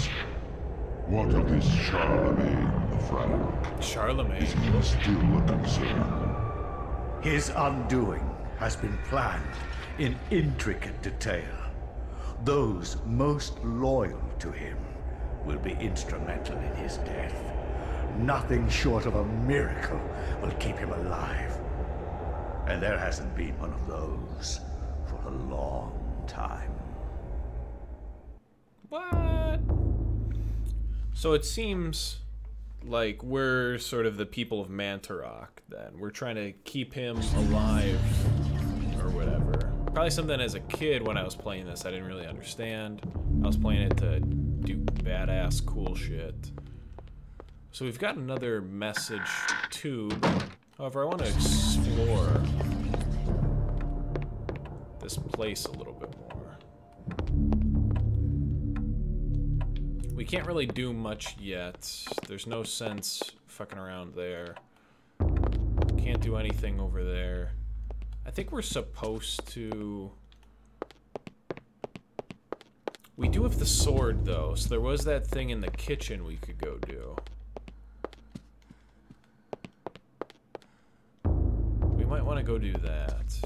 What of this Charlemagne the Frank? Charlemagne? Is he still a concern? His undoing has been planned in intricate detail. Those most loyal to him will be instrumental in his death. Nothing short of a miracle will keep him alive. And there hasn't been one of those for a long time. What? So it seems like we're sort of the people of Mantarok, then. We're trying to keep him alive, or whatever. Probably something as a kid when I was playing this I didn't really understand. I was playing it to do badass cool shit. So we've got another message tube. However, I want to explore this place a little bit more. We can't really do much yet. There's no sense fucking around there. Can't do anything over there. I think we're supposed to... We do have the sword, though, so there was that thing in the kitchen we could go do. We might want to go do that.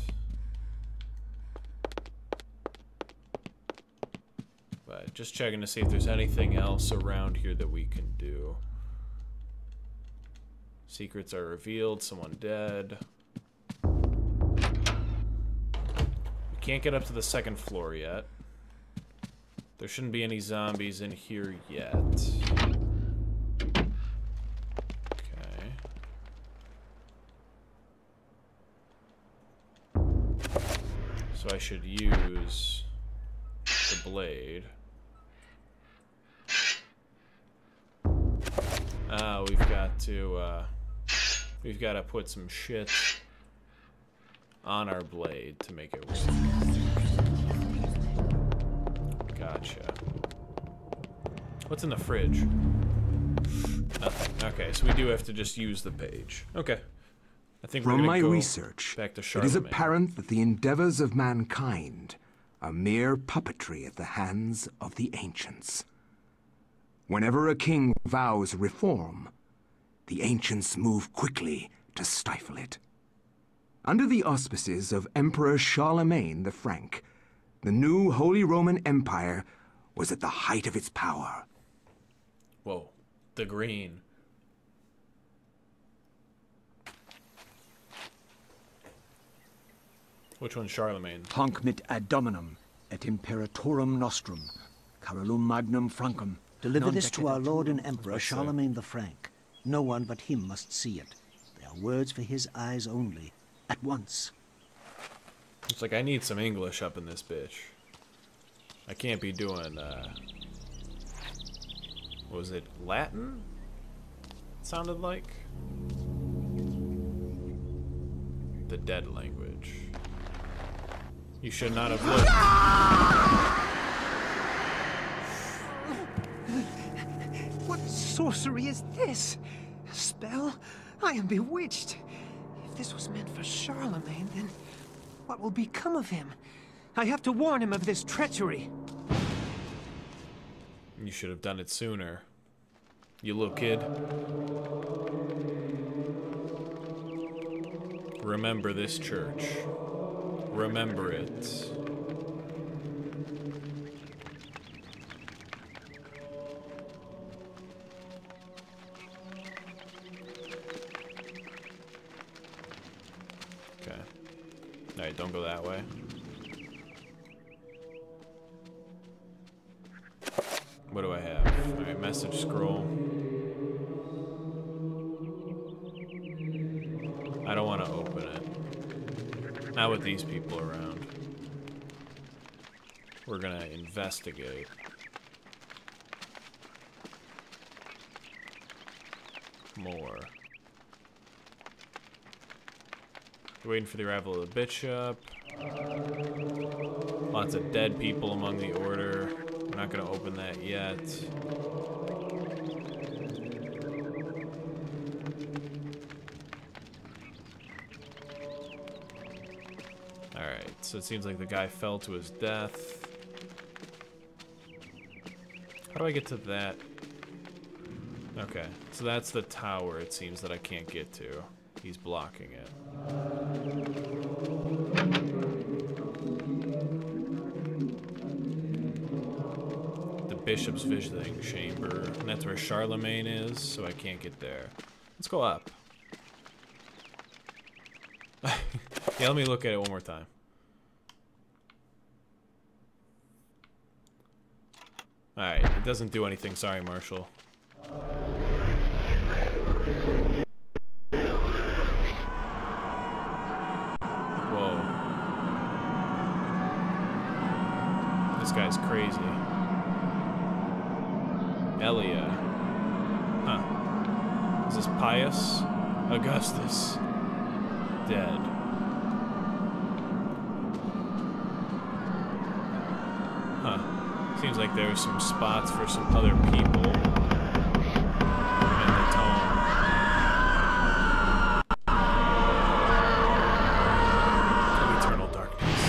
But just checking to see if there's anything else around here that we can do. Secrets are revealed, someone dead. We can't get up to the second floor yet. There shouldn't be any zombies in here yet. Okay. So I should use the blade. We've got to put some shit on our blade to make it work. Gotcha. What's in the fridge? Nothing. Okay, so we do have to just use the page. Okay. I think From we're gonna my go research, back to it is Charlemagne. apparent that the endeavors of mankind are mere puppetry at the hands of the ancients. Whenever a king vows reform, the ancients move quickly to stifle it. Under the auspices of Emperor Charlemagne the Frank, the new Holy Roman Empire was at the height of its power. Whoa, the green. Which one's Charlemagne? Hanc mit ad dominum et imperatorum nostrum, carolum magnum francum. Deliver this to our Lord and Emperor Charlemagne the Frank. No one but him must see it. They are words for his eyes only. At once. It's like I need some English up in this bitch. I can't be doing, what was it, Latin? It sounded like? The dead language. You should not have lived. What sorcery is this? A spell? I am bewitched. If this was meant for Charlemagne, then what will become of him? I have to warn him of this treachery. You should have done it sooner. You little kid. Remember this church. Remember it. Okay. Alright, don't go that way. What do I have? Alright, message scroll. I don't want to open it. Not with these people around. We're gonna investigate. More. Waiting for the arrival of the bishop. Lots of dead people among the order. We're not gonna open that yet. Alright, so it seems like the guy fell to his death. How do I get to that? Okay, so that's the tower, it seems, that I can't get to. He's blocking it. The bishop's visiting chamber, and that's where Charlemagne is, so I can't get there. Let's go up. Yeah, let me look at it one more time. Alright, it doesn't do anything, sorry, Marshall. Whoa. This guy's crazy. Elia. Huh. Is this Pius? Augustus. Dead. Huh. Seems like there's some spots for some other people in the tome. Of eternal darkness.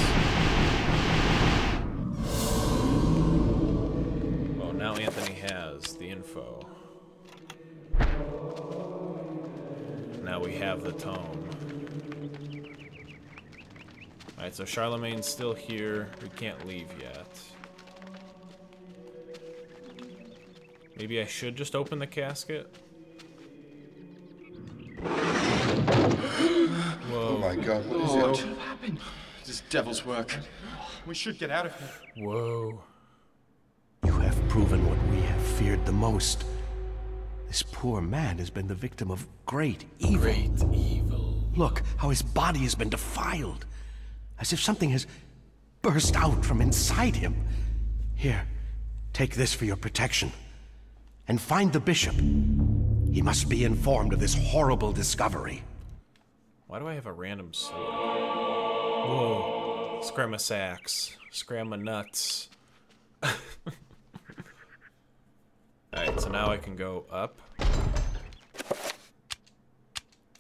Well, now Anthony has the info. Now we have the tome. Alright, so Charlemagne's still here. We can't leave yet. Maybe I should just open the casket? Whoa. Oh my god, what is it? What happened? This devil's work. We should get out of here. Whoa. You have proven what we have feared the most. This poor man has been the victim of great evil. Great evil. Look how his body has been defiled. As if something has burst out from inside him. Here, take this for your protection. And find the bishop. He must be informed of this horrible discovery. Why do I have a random sword? Whoa. Scram a sacks. Scram a nuts. Alright, so now I can go up.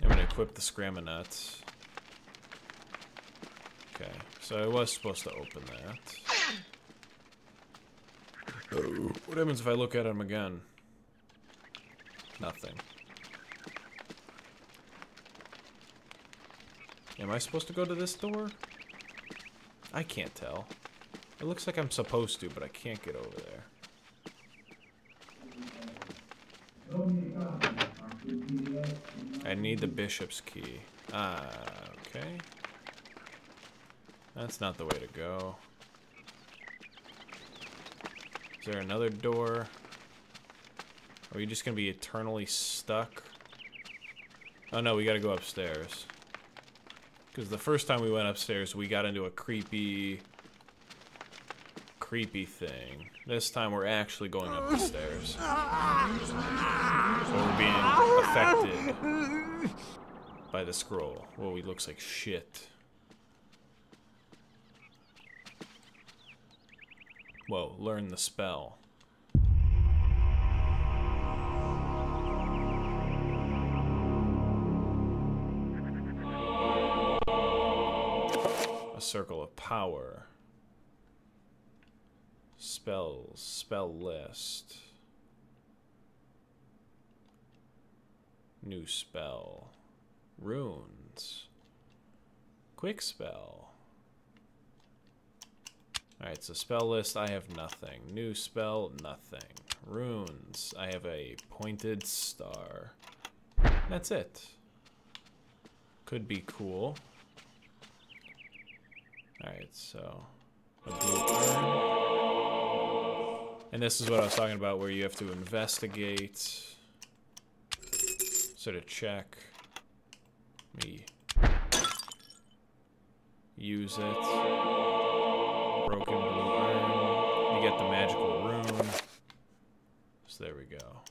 I'm gonna equip the scram a nuts. Okay, so I was supposed to open that. Oh, what happens if I look at him again? Nothing. Am I supposed to go to this door? I can't tell. It looks like I'm supposed to, but I can't get over there. I need the bishop's key. Ah, okay. That's not the way to go. Is there another door? Are we just gonna be eternally stuck? Oh no, we gotta go upstairs. Because the first time we went upstairs, we got into a creepy thing. This time we're actually going up the stairs. So we're being affected by the scroll. Whoa, he looks like shit. Whoa, learn the spell. A circle of power. Spells, spell list. New spell. Runes. Quick spell. Alright, so spell list, I have nothing. New spell, nothing. Runes, I have a pointed star. That's it. Could be cool. Alright, so a blue urn. And this is what I was talking about, where you have to investigate, sort of check. Me use it. Broken blue urn. You get the magical rune. So there we go.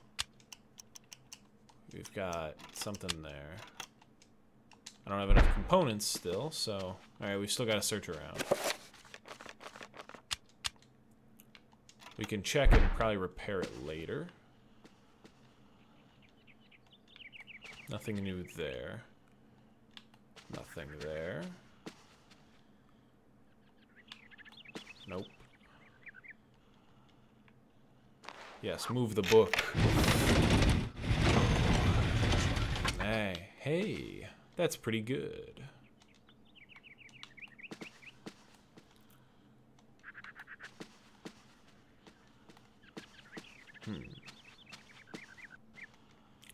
We've got something there. I don't have enough components still, so alright, we still gotta search around. We can check and probably repair it later. Nothing new there. Nothing there. Nope. Yes, move the book. Hey, that's pretty good.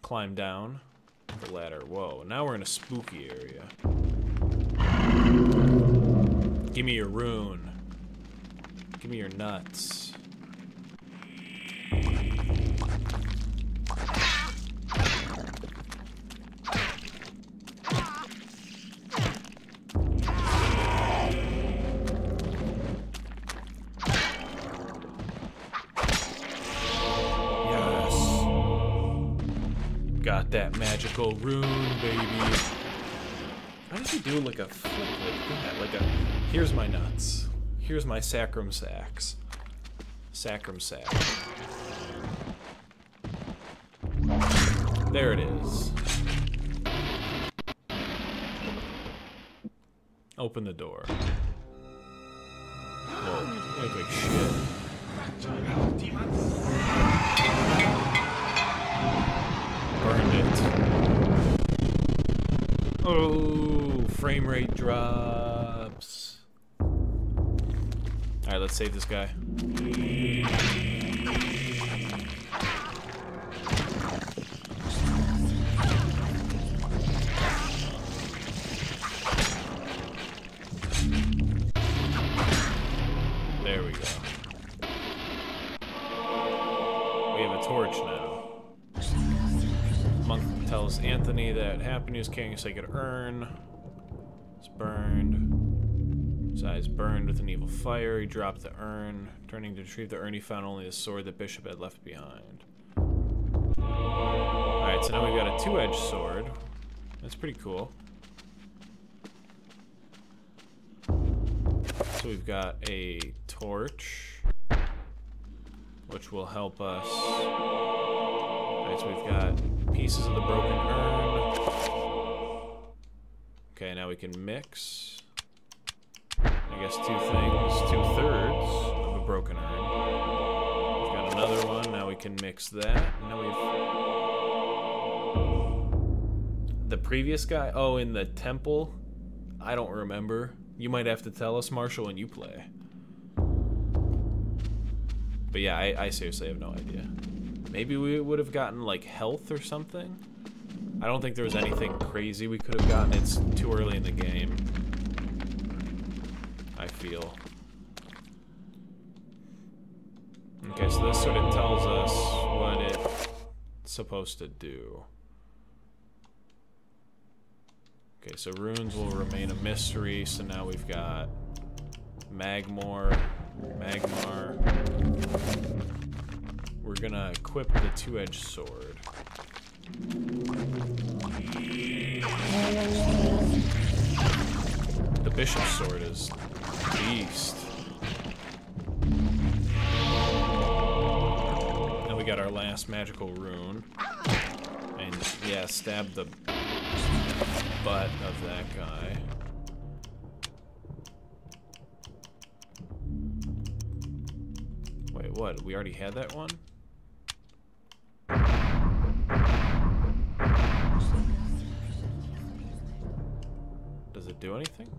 Climb down the ladder. Whoa, now we're in a spooky area. Give me your rune. Give me your nuts. Got that magical rune, baby. Why does he do like a flip like that? Like a, here's my nuts. Here's my sacrum sacks. Sacrum sack. There it is. Open the door. Whoa, you look like shit. Burned it. Oh, frame rate drops. Alright, let's save this guy. There we go. We have a torch now. Monk tells Anthony that Happy News carrying a sacred urn. It's burned. His eyes burned with an evil fire. He dropped the urn. Turning to retrieve the urn, he found only the sword that Bishop had left behind. Alright, so now we've got a two-edged sword. That's pretty cool. So we've got a torch, which will help us. Alright, so we've got pieces of the broken urn. Okay, now we can mix. I guess two things, 2/3 of a broken urn. We've got another one, now we can mix that. Now we've... The previous guy, oh, in the temple? I don't remember. You might have to tell us, Marshall, when you play. But yeah, I seriously have no idea. Maybe we would have gotten, like, health or something? I don't think there was anything crazy we could have gotten. It's too early in the game. I feel. Okay, so this sort of tells us what it's supposed to do. Okay, so runes will remain a mystery, so now we've got Magmar. We're gonna equip the two-edged sword. The bishop's sword is beast. Now we got our last magical rune. And yeah, stab the butt of that guy. Wait, what? We already had that one? Does it do anything?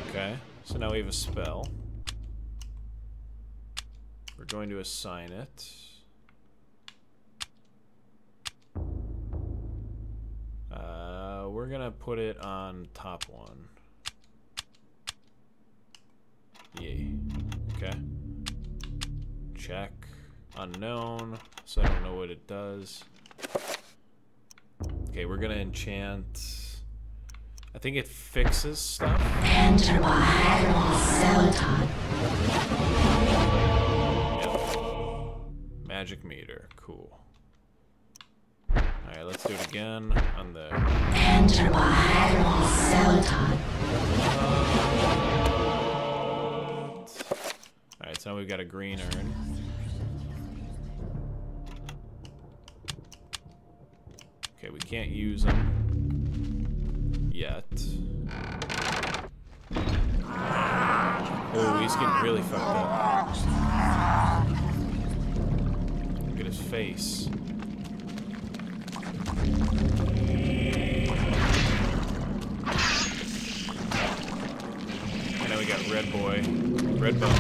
Okay, so now we have a spell. We're going to assign it. We're gonna put it on top one. Yay. Okay. Check. Unknown. So I don't know what it does. Okay, we're gonna enchant. I think it fixes stuff. Yep. Magic meter. Cool. Alright, let's do it again on the... Alright, so now we've got a green urn. Okay, we can't use them yet. Oh, he's getting really fucked up. Look at his face. And now we got Red Boy. Red Bone.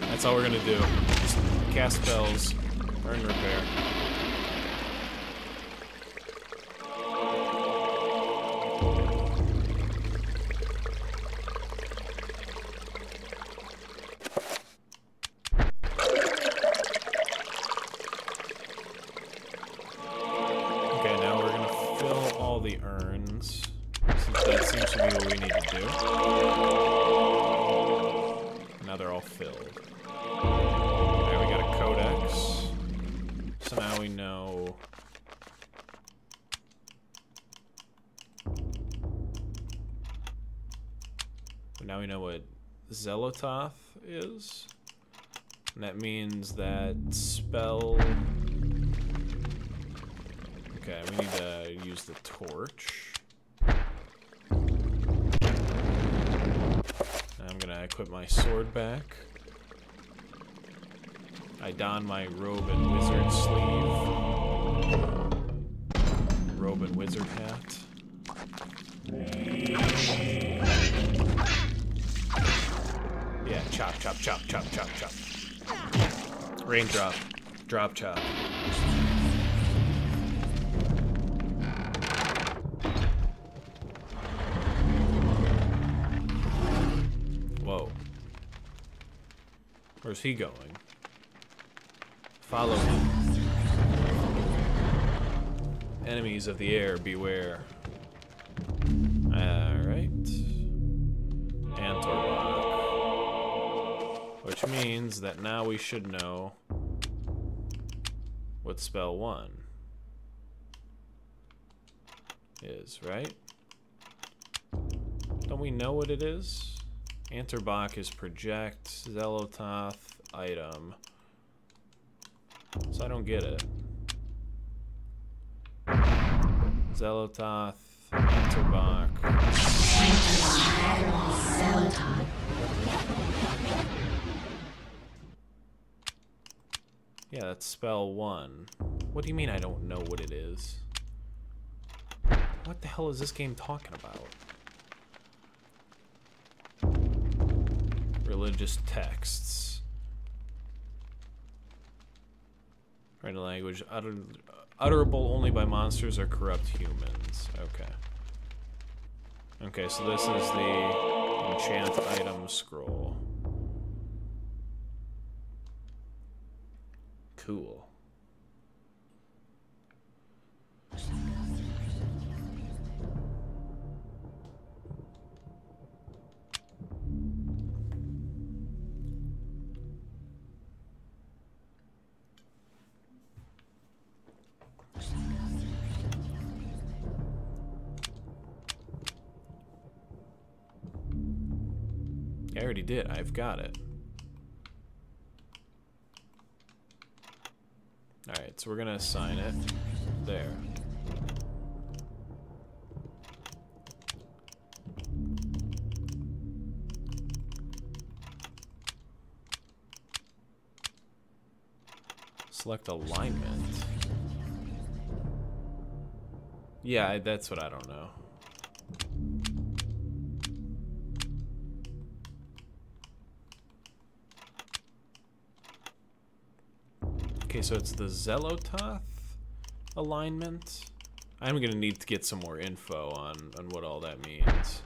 That's all we're gonna do. Just cast spells, urn repair. Okay, now we're gonna fill all the urns, since that seems to be what we need to do. Now they're all filled. There, we got a codex. So now we know. Now we know what Zelototh is. And that means that spell. Okay, we need to use the torch. I'm gonna equip my sword back. I don my robe and wizard sleeve. Robe and wizard hat. Yeah, chop, chop, chop, chop, chop, chop. Raindrop. Drop chop. Whoa. Where's he going? Follow me. Enemies of the air, beware. Alright. Antorbach. Which means that now we should know what spell 1 is, right? Don't we know what it is? Antorbach is project, Zelototh, item. So I don't get it. Zelototh, Antorbach. Yeah, that's spell 1. What do you mean I don't know what it is? What the hell is this game talking about? Religious texts. Writing language utterable only by monsters or corrupt humans. Okay. Okay, so this is the enchant item scroll. Cool. I already did. I've got it. Alright, so we're gonna assign it there. Select alignment. Yeah, that's what I don't know. Okay, so it's the Zelototh alignment. I'm gonna need to get some more info on what all that means.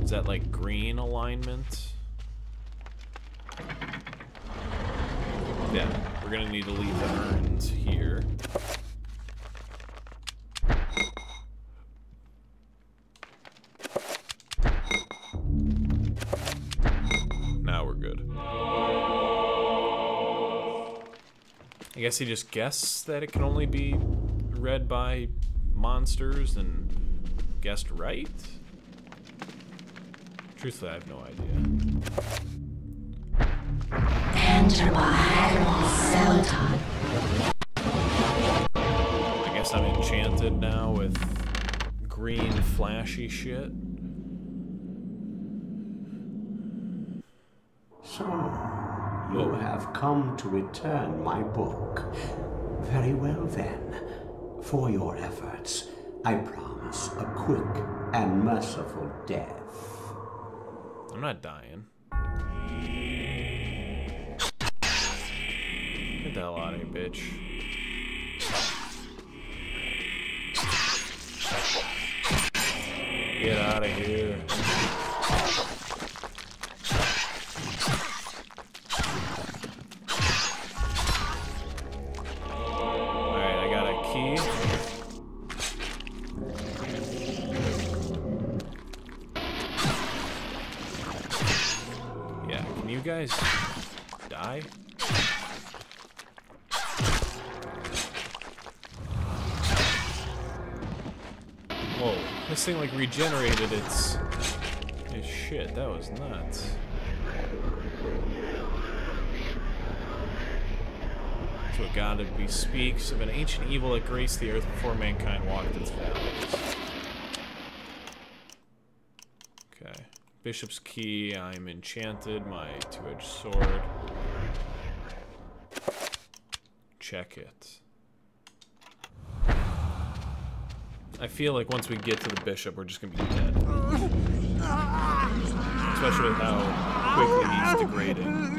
Is that like green alignment? Yeah, we're gonna need to leave the urns here. Now we're good. I guess he just guessed that it can only be read by monsters and guessed right? Truthfully, I have no idea. Enter behind Celadon. I guess I'm enchanted now with green flashy shit. So, you have come to return my book. Very well then. For your efforts, I promise a quick and merciful death. I'm not dying. Get the hell out of here, bitch. Get out of here. Alright, I got a key. Yeah, can you guys die? Whoa, this thing like regenerated its shit. That was nuts. That's what God bespeaks of an ancient evil that graced the earth before mankind walked its valleys. Okay. Bishop's key, I'm enchanted, my two-edged sword. Check it. I feel like once we get to the bishop, we're just gonna be dead. Especially with how quickly he's degrading.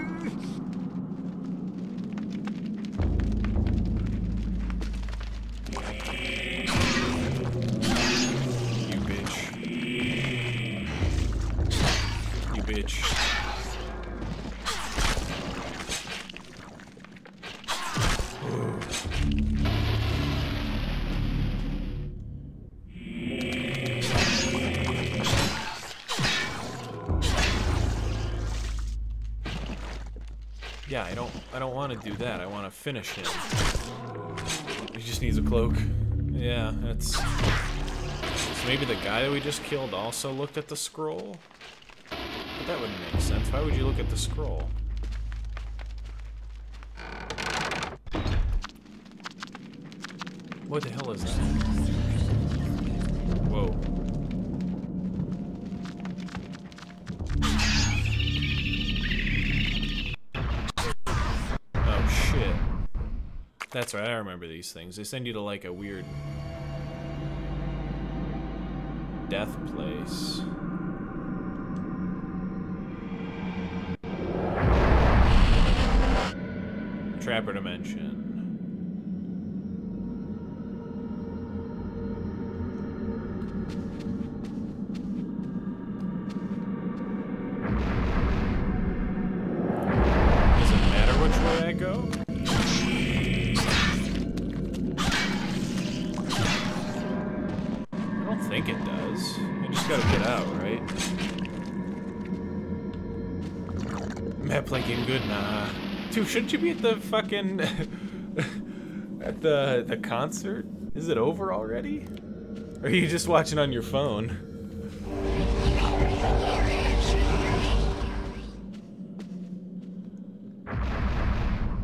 You bitch. You bitch. Yeah, I don't want to do that. I want to finish him. He just needs a cloak. Yeah, that's... So maybe the guy that we just killed also looked at the scroll? But that wouldn't make sense. Why would you look at the scroll? What the hell is that? Whoa. That's right, I remember these things. They send you to like a weird death place. Trapper dimension. Does it matter which way I go? I don't think it does. I just gotta get out, right? Map playing good? Nah. Dude, shouldn't you be at the fucking at the concert? Is it over already? Or are you just watching on your phone?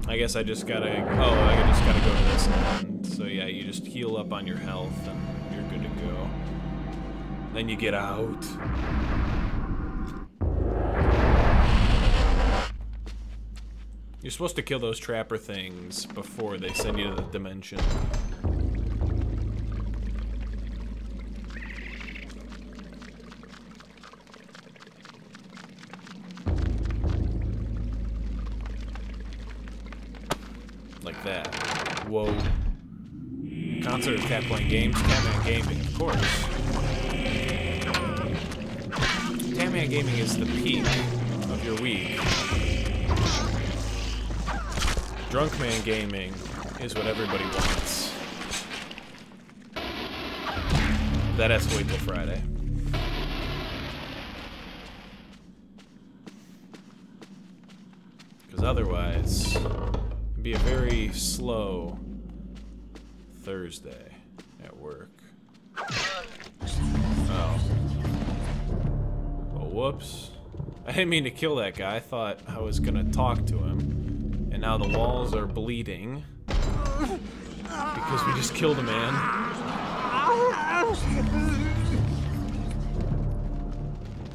I guess I just gotta. Oh, I just gotta go to this end. So yeah, you just heal up on your health and you're good to go. Then you get out. You're supposed to kill those trapper things before they send you to the dimension. Like that. Whoa. Concert of Tatman Games, Tatman Gaming, of course. Tatman Gaming is the peak of your week. Drunk Man Gaming is what everybody wants. That has to wait till Friday. Because otherwise, it'd be a very slow Thursday at work. Oh. Well, whoops. I didn't mean to kill that guy. I thought I was gonna talk to him. And now the walls are bleeding because we just killed a man.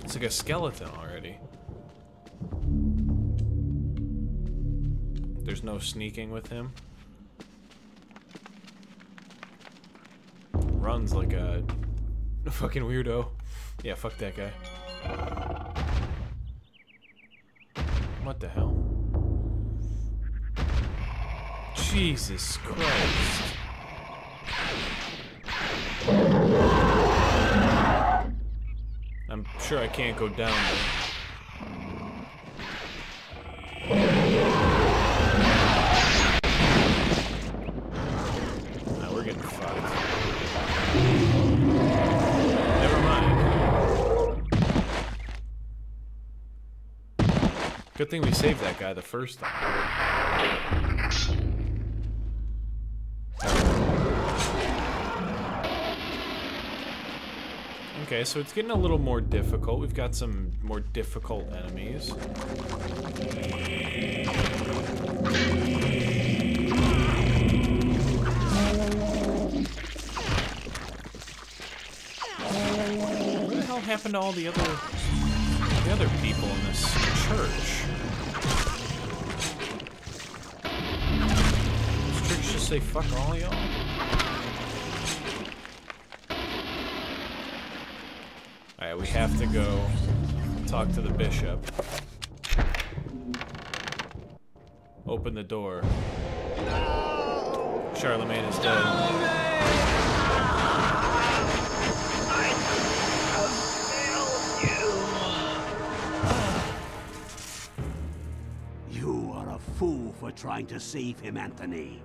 It's like a skeleton already. There's no sneaking with him. Runs like a fucking weirdo. Yeah, fuck that guy. What the hell? Jesus Christ. I'm sure I can't go down there. Nah, we're getting fucked. Never mind. Good thing we saved that guy the first time. Okay, so it's getting a little more difficult. We've got some more difficult enemies. What the hell happened to all the other people in this church? Does church just say fuck all y'all? Alright, we have to go talk to the bishop. Open the door. Charlemagne is dead. You are a fool for trying to save him, Anthony.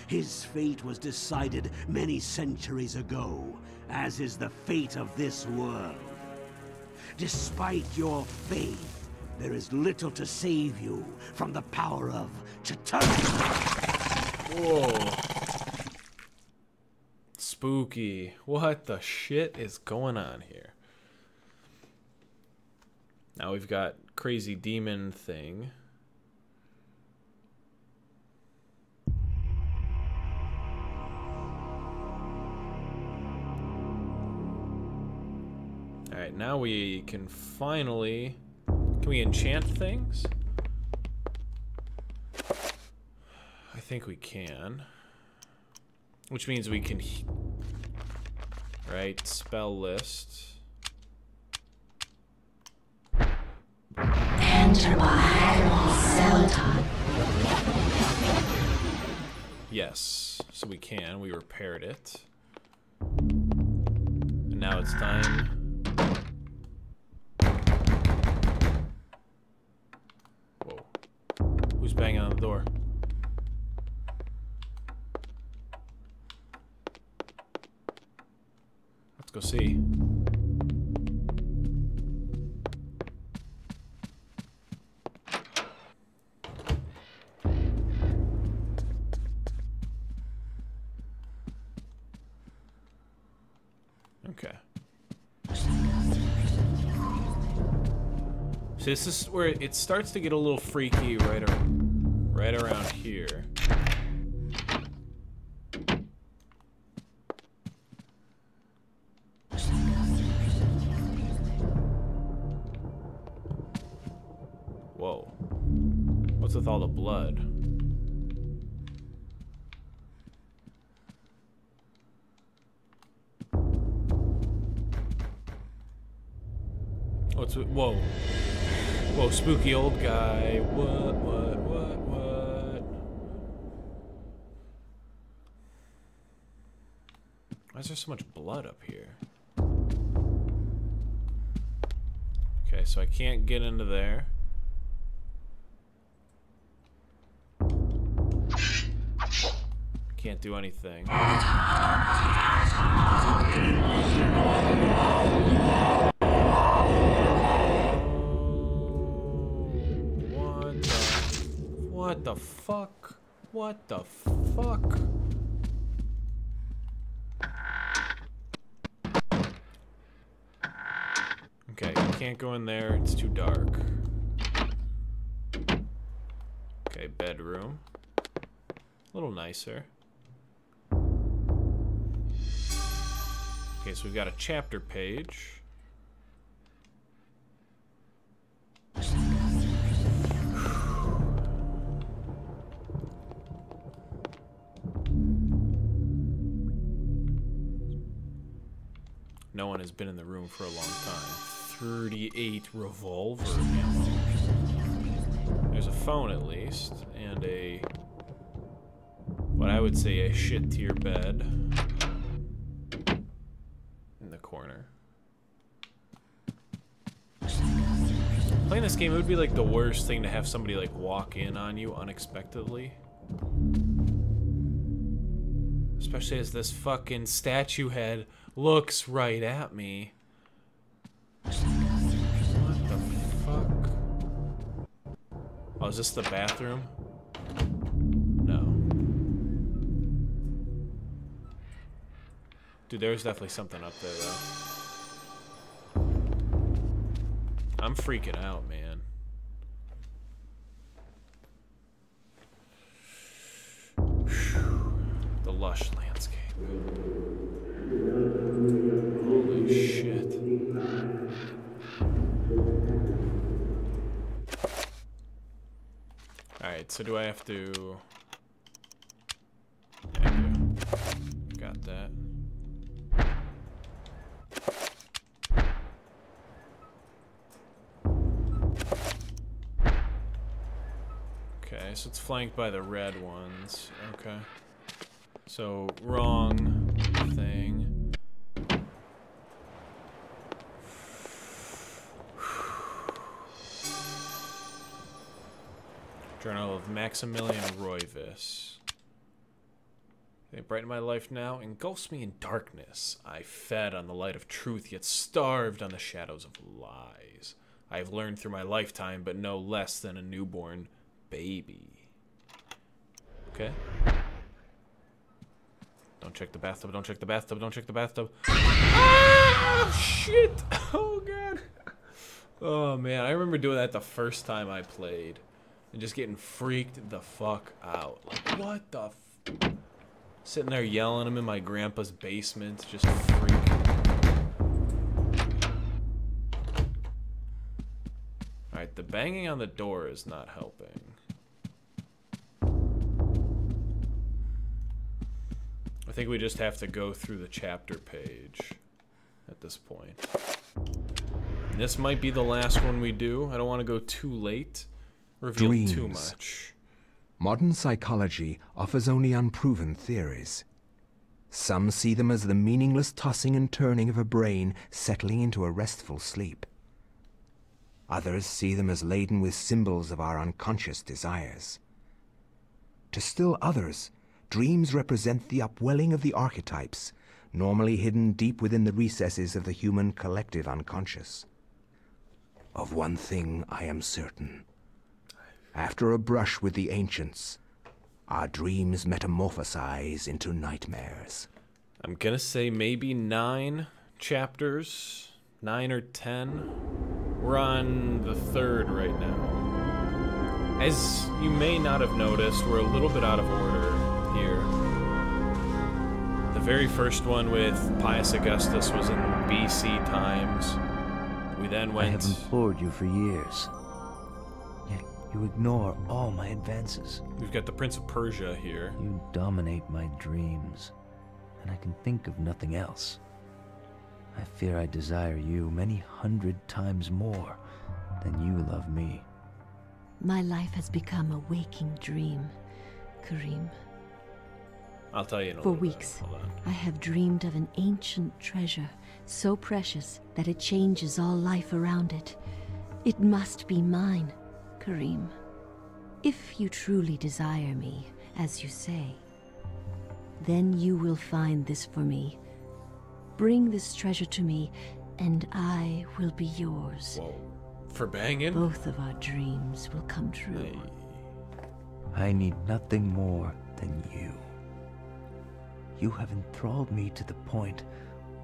His fate was decided many centuries ago, as is the fate of this world. Despite your faith, there is little to save you from the power of Whoa. Spooky. What the shit is going on here? Now we've got crazy demon thing. Alright, now we can finally... Can we enchant things? I think we can. Which means we can... Right, spell list. Enter by Yes, so we can. We repaired it. And now it's time... Whoa. Who's banging on the door? Let's go see. Okay. So this is where it starts to get a little freaky right around here. Whoa. What's with all the blood? What's with, whoa. Whoa, spooky old guy. What? Why is there so much blood up here? Okay, so I can't get into there. Can't do anything. What the fuck? What the fuck? Okay, can't go in there. It's too dark. Okay, bedroom. A little nicer. Okay, so we've got a chapter page. No one has been in the room for a long time. 38 revolver ammo. There's a phone at least, and a... what I would say a shit tier bed. In the corner. Playing this game, it would be like the worst thing to have somebody like walk in on you unexpectedly. Especially as this fucking statue head looks right at me. What the fuck? Oh, is this the bathroom? No. Dude, there's definitely something up there, though. I'm freaking out, man. The lush landscape. Holy shit. Alright, so do I have to... Yeah, I do. Got that. Okay, so it's flanked by the red ones. Okay. So, wrong thing. Journal of Maximilian Roivas. They brighten my life now, engulfs me in darkness. I fed on the light of truth, yet starved on the shadows of lies. I have learned through my lifetime, but no less than a newborn baby. Okay. Don't check the bathtub, don't check the bathtub, don't check the bathtub. Ah, shit! Oh, God. Oh, man, I remember doing that the first time I played. And just getting freaked the fuck out. Like, what the f... Sitting there yelling at him in my grandpa's basement, just freaking. Alright, the banging on the door is not helping. I think we just have to go through the chapter page at this point. This might be the last one we do. I don't want to go too late, reveal Dreams. too much. Modern psychology offers only unproven theories. Some see them as the meaningless tossing and turning of a brain settling into a restful sleep. Others see them as laden with symbols of our unconscious desires. To still others, dreams represent the upwelling of the archetypes, normally hidden deep within the recesses of the human collective unconscious. Of one thing I am certain. After a brush with the ancients, our dreams metamorphosize into nightmares. I'm gonna say maybe 9 chapters, 9 or 10. We're on the 3rd right now. As you may not have noticed, we're a little bit out of order here. The very first one with Pius Augustus was in BC times. We then went... I have implored you for years. Yet you ignore all my advances. We've got the Prince of Persia here. You dominate my dreams, and I can think of nothing else. I fear I desire you many 100 times more than you love me. My life has become a waking dream, Karim. I'll tell you in a For little bit. weeks, Hold on. I have dreamed of an ancient treasure, so precious that it changes all life around it. It must be mine, Karim. If you truly desire me, as you say, then you will find this for me. Bring this treasure to me, and I will be yours. Whoa. For banging? Both of our dreams will come true. Hey. I need nothing more than you. You have enthralled me to the point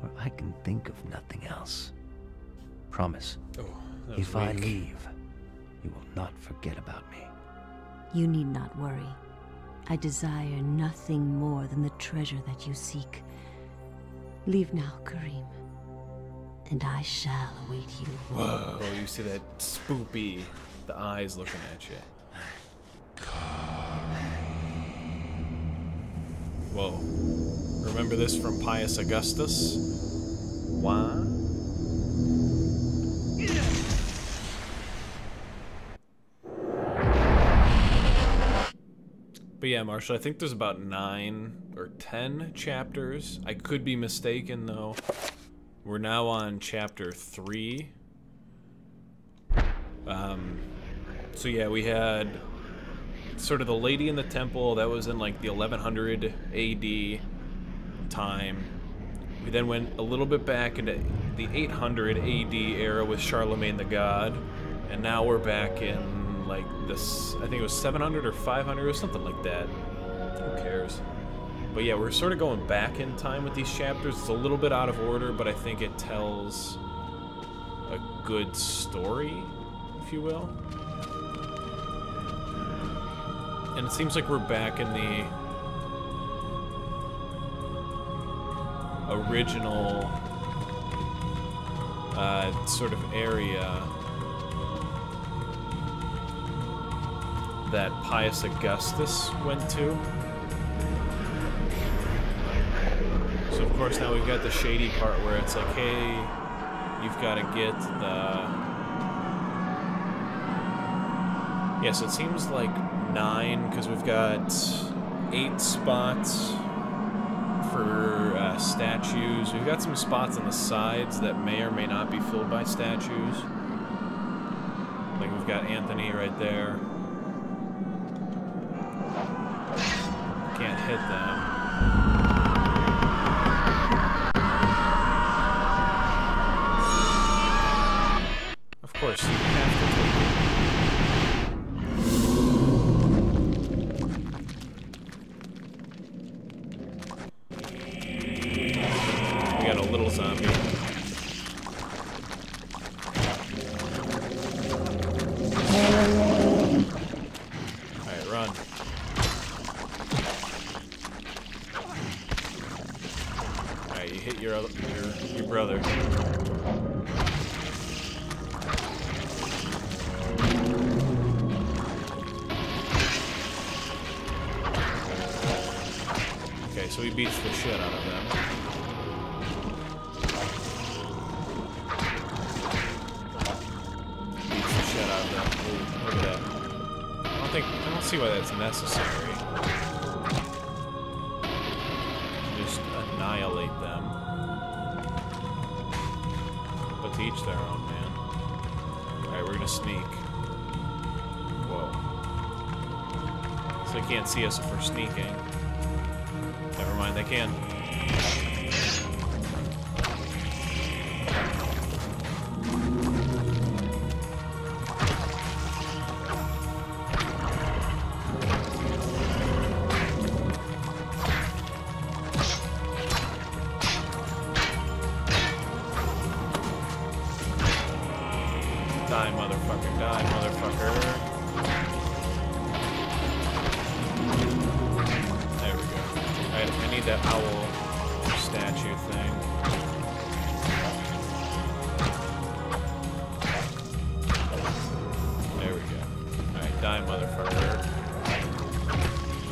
where I can think of nothing else. Promise, Oh, that was if I weak. leave, you will not forget about me. You need not worry. I desire nothing more than the treasure that you seek. Leave now, Karim, and I shall await you. Whoa, you see that spoopy, the eyes looking at you. Whoa. Remember this from Pius Augustus? What? But yeah, Marshall, I think there's about 9 or 10 chapters. I could be mistaken, though. We're now on chapter 3. So yeah, we had sort of the Lady in the Temple. That was in like the 1100 AD time. We then went a little bit back into the 800 AD era with Charlemagne the God. And now we're back in like this, I think it was 700 or 500 or something like that. Who cares? But yeah, we're sort of going back in time with these chapters. It's a little bit out of order, but I think it tells a good story, if you will. And it seems like we're back in the original sort of area that Pius Augustus went to. So of course now we've got the shady part where it's like, hey, you've got to get the... Yeah, so it seems like 9, because we've got 8 spots for statues. We've got some spots on the sides that may or may not be filled by statues. Like we've got Anthony right there. Can't hit them. Of course, you have to take it. We got a little zombie. Alright, run. Alright, you hit your brother. Okay, so we beats the shit out of them. Beats the shit out of them. Ooh, look at that. I don't see why that's necessary. Just annihilate them. But to each their own, man. Alright, we're gonna sneak. Whoa. So they can't see us if we're sneaking. Never mind, they can. Die, motherfucker. Die, motherfucker. There we go. I need that owl statue thing. There we go. Alright, die, motherfucker.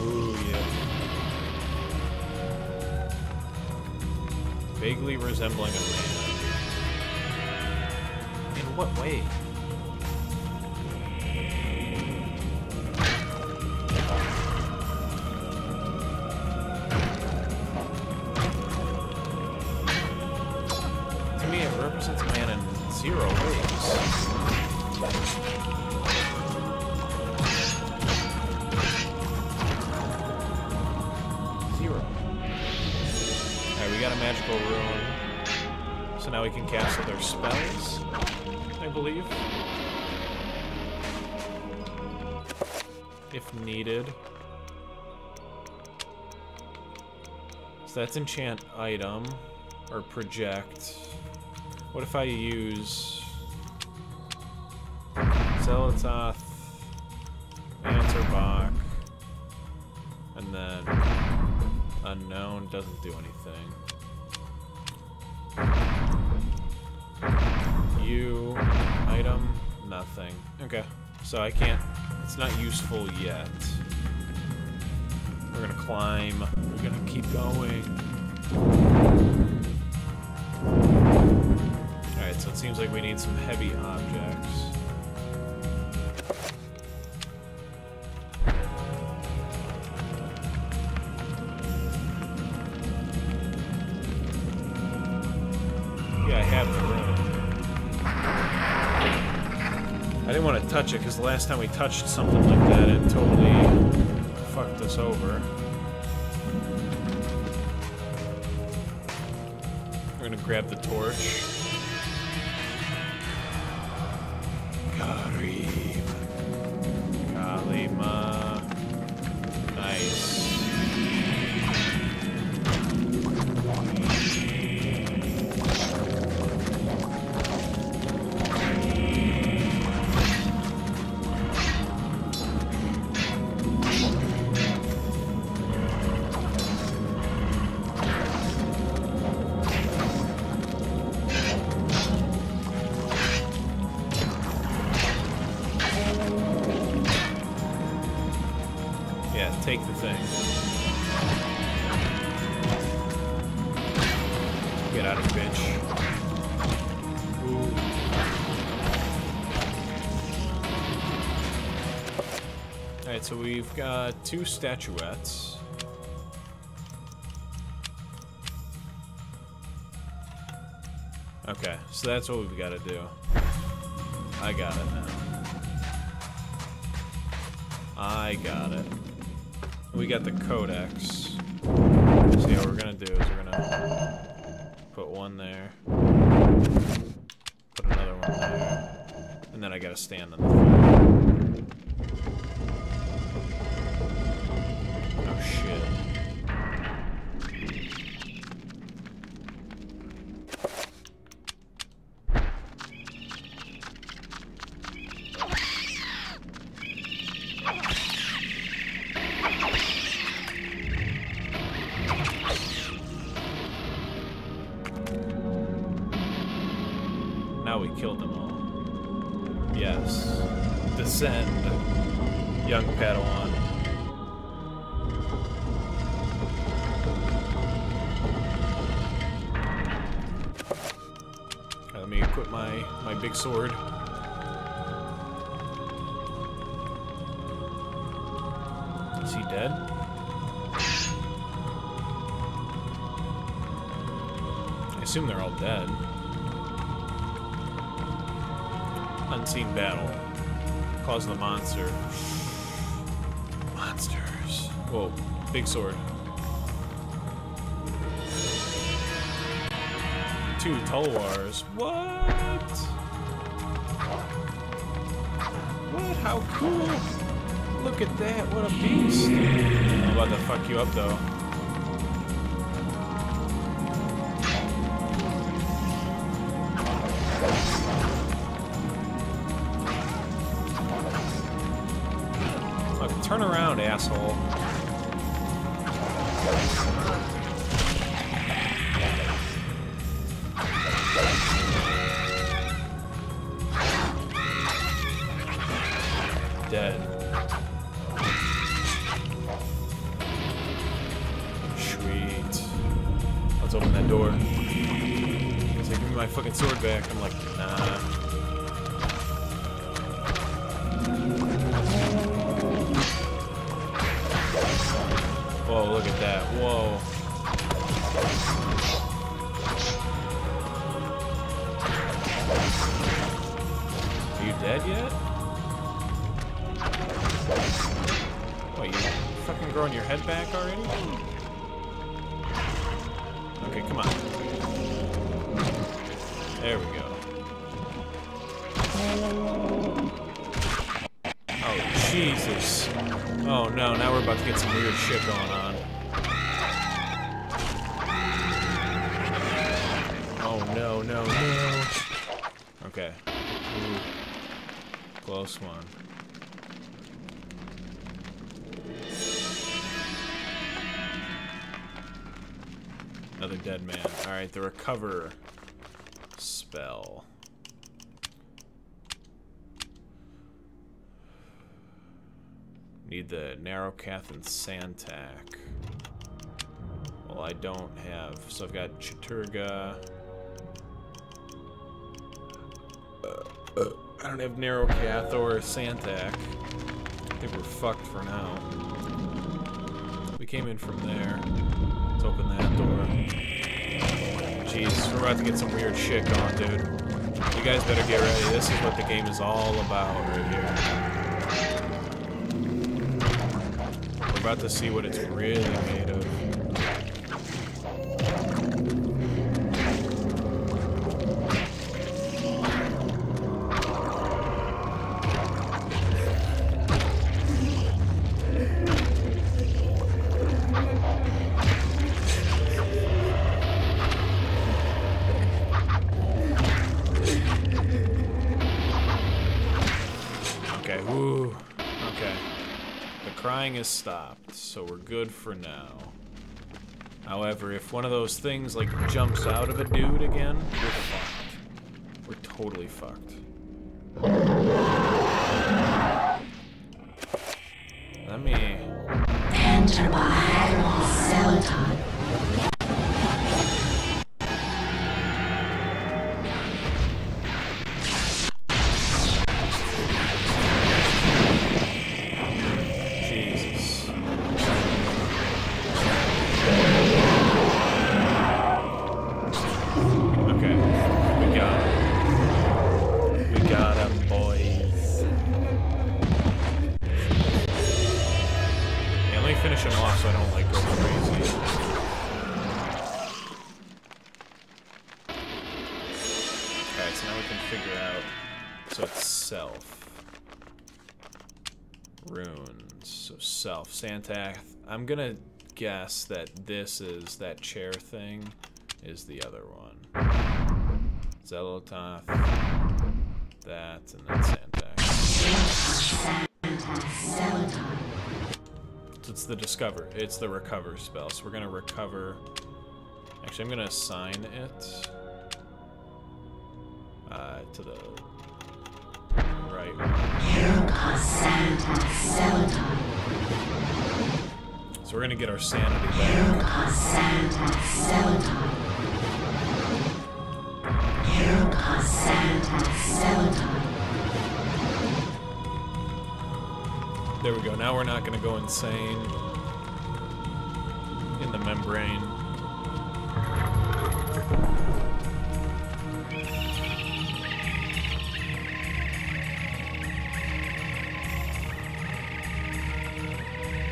Ooh, yeah. Vaguely resembling a man. In what way? Represents a man in 0 ways. Zero. Alright, we got a magical rune. So now we can cast other spells, I believe. If needed. So that's enchant item, or project. What if I use Zelatoth, Answerbach, and then Unknown doesn't do anything. You, item, nothing. Okay, so I can't, it's not useful yet. We're gonna climb, we're gonna keep going. Alright, so it seems like we need some heavy objects. Yeah, I have the room. I didn't want to touch it because the last time we touched something like that, it totally fucked us over. We're gonna grab the torch. Karim. Kalima. Nice. Take the thing. Get out of here, bitch. Ooh. Alright, so we've got 2 statuettes. Okay, so that's what we've got to do. I got it now. I got it. We got the codex. See, what we're gonna do is we're gonna put one there, put another one there, and then I gotta stand on the floor. Oh shit. Killed them all. Yes. Descend, young Padawan. equip my big sword. Is he dead? I assume they're all dead. Unseen battle. Cause the monster. Monsters. Whoa, big sword. 2 Tulwars. What? What? How cool! Look at that, what a beast! I'm about to fuck you up though. Look, turn around, asshole. Dead. Sweet. Let's open that door. He's like, give me my fucking sword back. I'm like, nah. Whoa, look at that. Whoa. Are you dead yet? What, you fucking growing your head back already? Okay, come on. There we go. Oh, Jesus. Oh no, now we're about to get some weird shit going on. Oh no, no, no. Okay. Ooh. Close one. Another dead man. Alright, the recover spell. Need the Narrowcath and Santak. Well, I don't have. So I've got Chaturga. I don't have Narrowcath or Santak. I think we're fucked for now. We came in from there. Let's open that door. Jeez, we're about to get some weird shit going, dude. You guys better get ready. This is what the game is all about right here. We're about to see what it's really made of. Ooh, okay. The crying is stopped, so we're good for now. However, if one of those things, like, jumps out of a dude again, we're fucked. We're totally fucked. Let me... Enter by Celadon. Finish him off so I don't, like, go crazy. Okay, so now we can figure out... So it's self. Runes. So self. Santath. I'm gonna guess that this is... That chair thing is the other one. Zelototh. That, and then Santath. It's the discover. It's the recover spell. So we're gonna recover. Actually, I'm gonna assign it to the right one. So we're gonna get our sanity back. There we go. Now we're not gonna go insane in the membrane.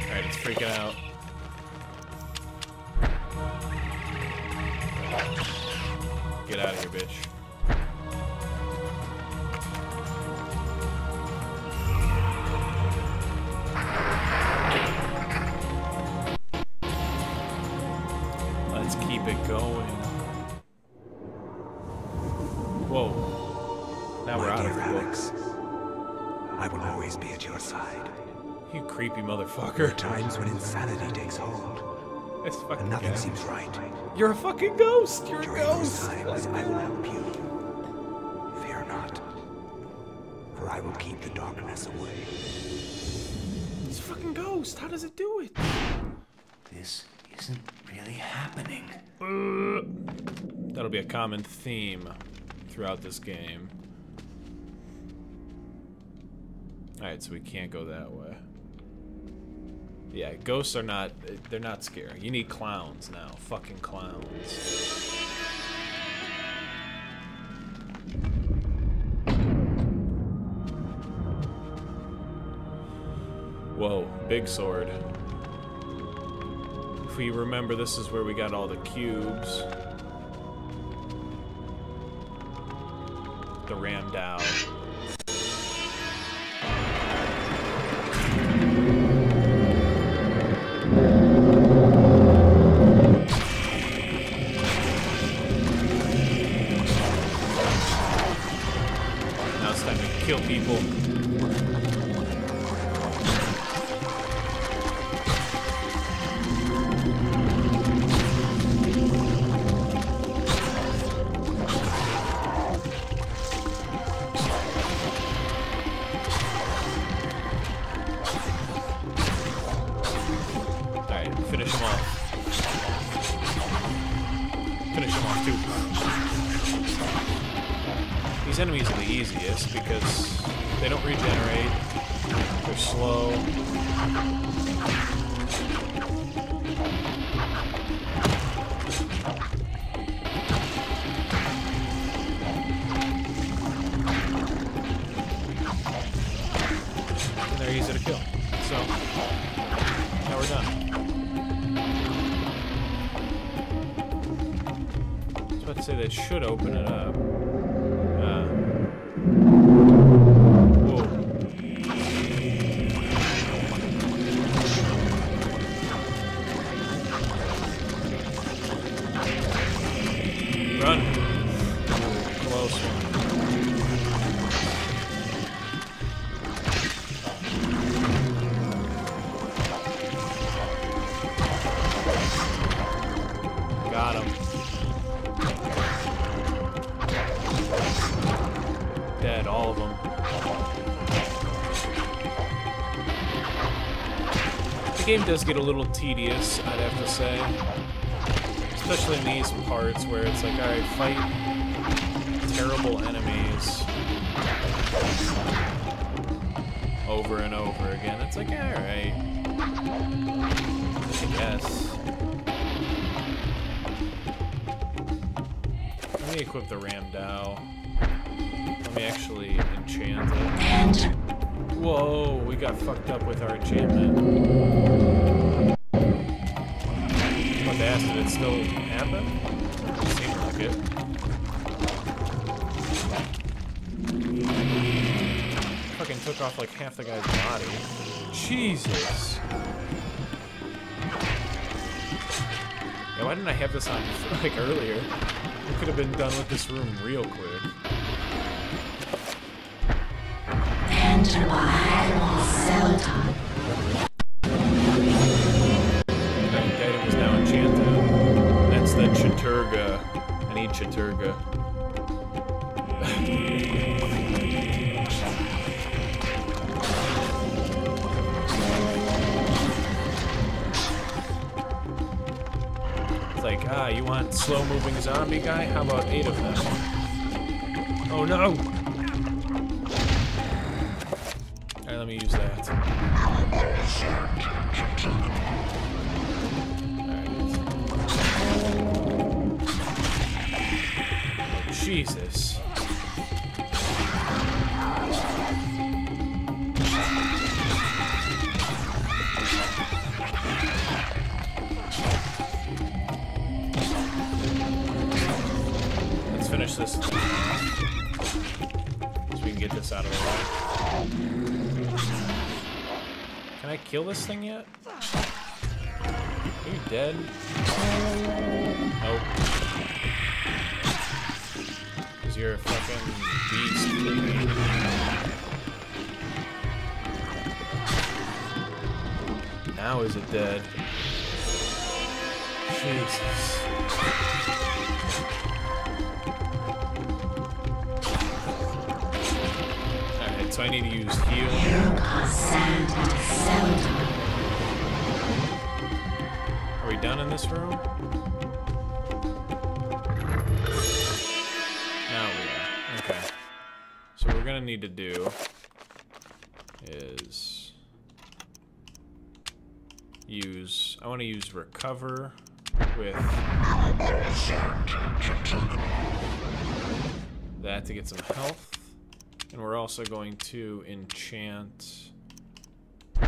Alright, it's freaking out. Get out of here, bitch. Let's keep it going. Whoa. Now we're out of the books. I will always be at your side. You creepy There motherfucker. are times when insanity takes hold, It's fucking and nothing gas. seems right. You're a fucking ghost. You're a During those ghost. times, I will help you. Fear not, for I will keep the darkness away. It's a fucking ghost. How does it do it? This isn't really happening. That'll be a common theme throughout this game. Alright, so we can't go that way. Yeah, ghosts are not, they're not scary. You need clowns now. Fucking clowns. Whoa, big sword. If we remember, this is where we got all the cubes. The rammed out. Now it's time to kill people. Alright, finish him off. Finish him off too. These enemies are the easiest because they don't regenerate. They're slow. And they're easy to kill. So, now we're done. I was about to say that should open it up. Whoa. Run. Close one. Got him. Dead, all of them. The game does get a little tedious, I'd have to say. Especially in these parts where it's like, alright, fight terrible enemies over and over again. It's like, alright. I guess. Let me equip the Ramdao. Let me actually enchant it. Whoa, we got fucked up with our enchantment. What the ass, did it still happen? It seemed like it. Fucking took off like half the guy's body. Jesus. Yeah, why didn't I have this on like earlier? We could have been done with this room real quick. Enter my Celadon. That item is now enchanted. That's the Chaturga. I need Chaturga. It's like, you want slow-moving zombie guy? How about 8 of them? Oh no! Alright, Alright, let me use that. Oh, Jesus. Let's finish this. So we can get this out of the way. Can I kill this thing yet? Are you dead? Nope. Because you're a fucking beast, baby. Now is it dead? Jesus. Alright, so I need to use heal. Are we done in this room? Now we are. Okay. So what we're gonna need to do is use, I want to use recover with that to get some health. And we're also going to enchant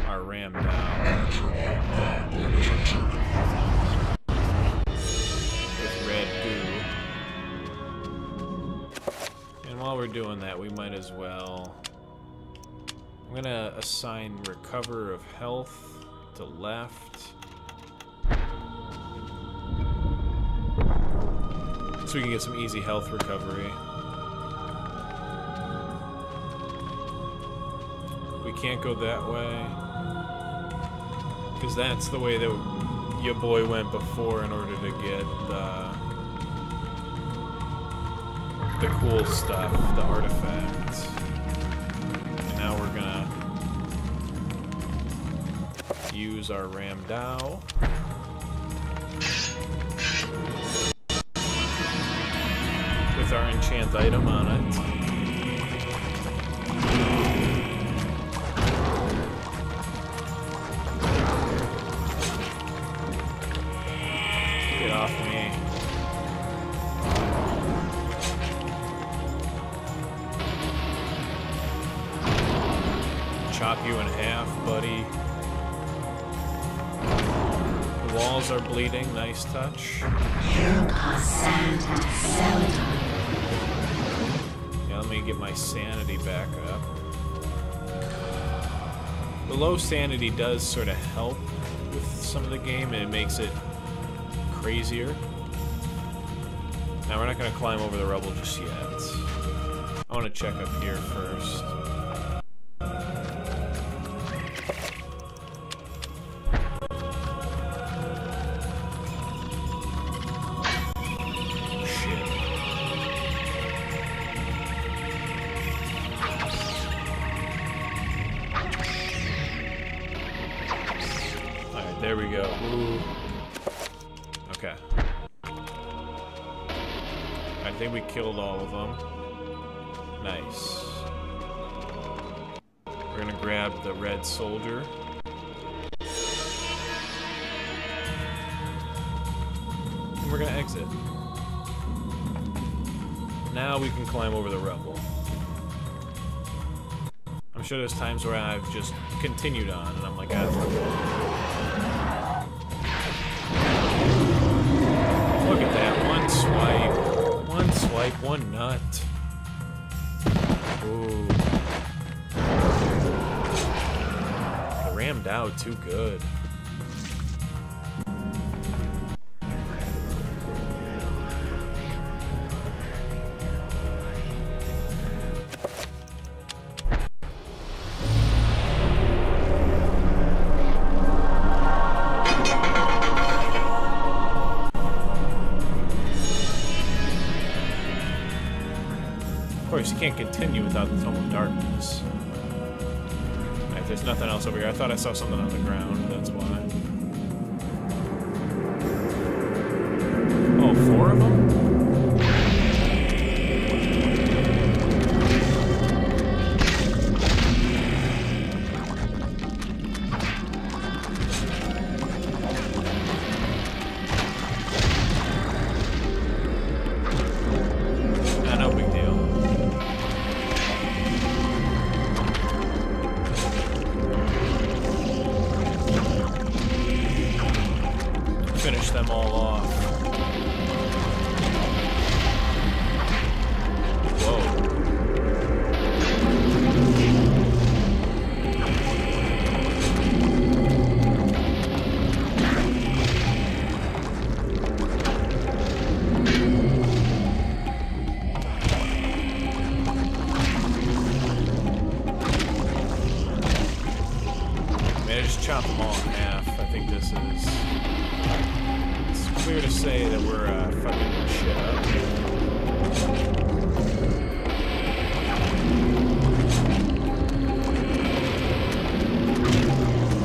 our ram down with red goo. And while we're doing that, we might as well... I'm gonna assign recover of health to left. So we can get some easy health recovery. We can't go that way, because that's the way that your boy went before in order to get the cool stuff, the artifacts. And now we're gonna use our Ram Dao. With our enchant item on it. Get off me. Chop you in half, buddy. The walls are bleeding, nice touch. Yeah, let me get my sanity back up. The low sanity does sort of help with some of the game, and it makes it crazier. Now we're not going to climb over the rubble just yet. I want to check up here first. There we go. Ooh. Okay. I think we killed all of them. Nice. We're gonna grab the red soldier. And we're gonna exit. Now we can climb over the rubble. I'm sure there's times where I've just continued on and I'm like, look at that, one swipe, one nut. Ooh. The Ram Dao, too good. Of course, you can't continue without the Tome of Darkness. Alright, there's nothing else over here. I thought I saw something on the ground, that's why. Oh, 4 of them? them all in half. I think this is... It's clear to say that we're fucking shit up.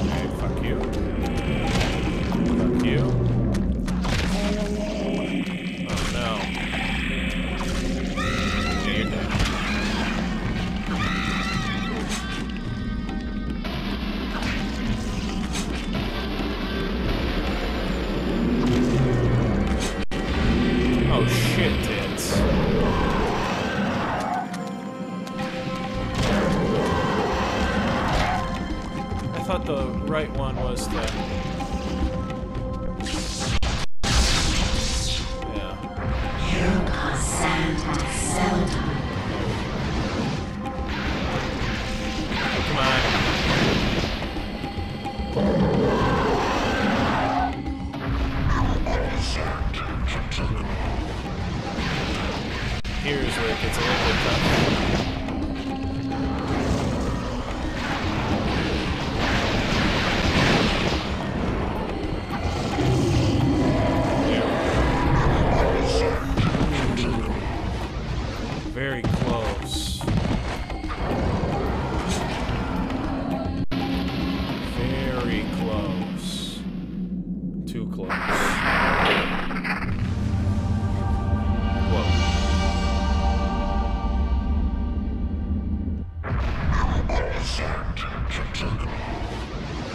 Okay, fuck you. Fuck you. Oh no. Yeah, you're dead. Oh shit, tits. I thought the right one was the... Yeah. Come on. Here's where it gets a little bit tough. Very close. Very close. Too close. Whoa.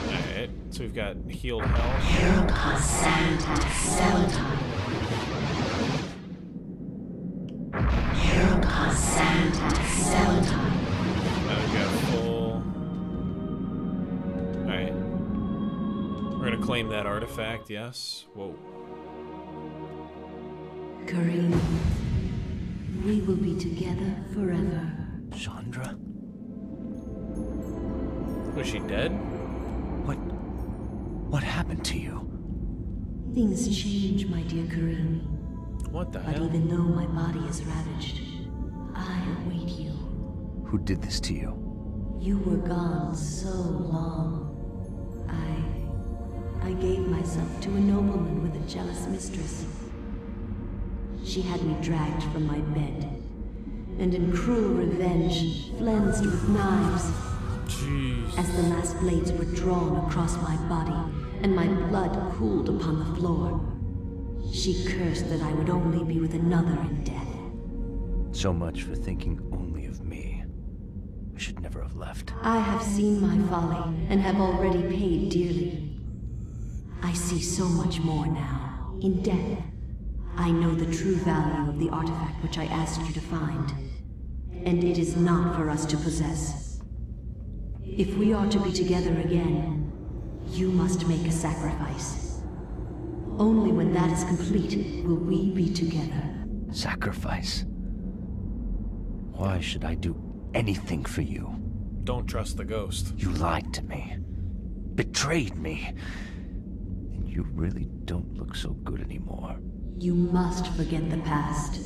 Alright, so we've got healed health. Now we've got full. Alright. We're gonna claim that artifact, yes? Whoa. Kareem, we will be together forever. Chandra? Was she dead? What happened to you? Things change, my dear Kareem. What the But hell? even though my body is ravaged, I await you. Who did this to you? You were gone so long. I gave myself to a nobleman with a jealous mistress. She had me dragged from my bed, and in cruel revenge, flensed with knives. Jeez. As the last blades were drawn across my body, and my blood cooled upon the floor, she cursed that I would only be with another in death. So much for thinking only of me. I should never have left. I have seen my folly, and have already paid dearly. I see so much more now. In death, I know the true value of the artifact which I asked you to find. And it is not for us to possess. If we are to be together again, you must make a sacrifice. Only when that is complete will we be together. Sacrifice? Why should I do anything for you? Don't trust the ghost. You lied to me. Betrayed me. And you really don't look so good anymore. You must forget the past.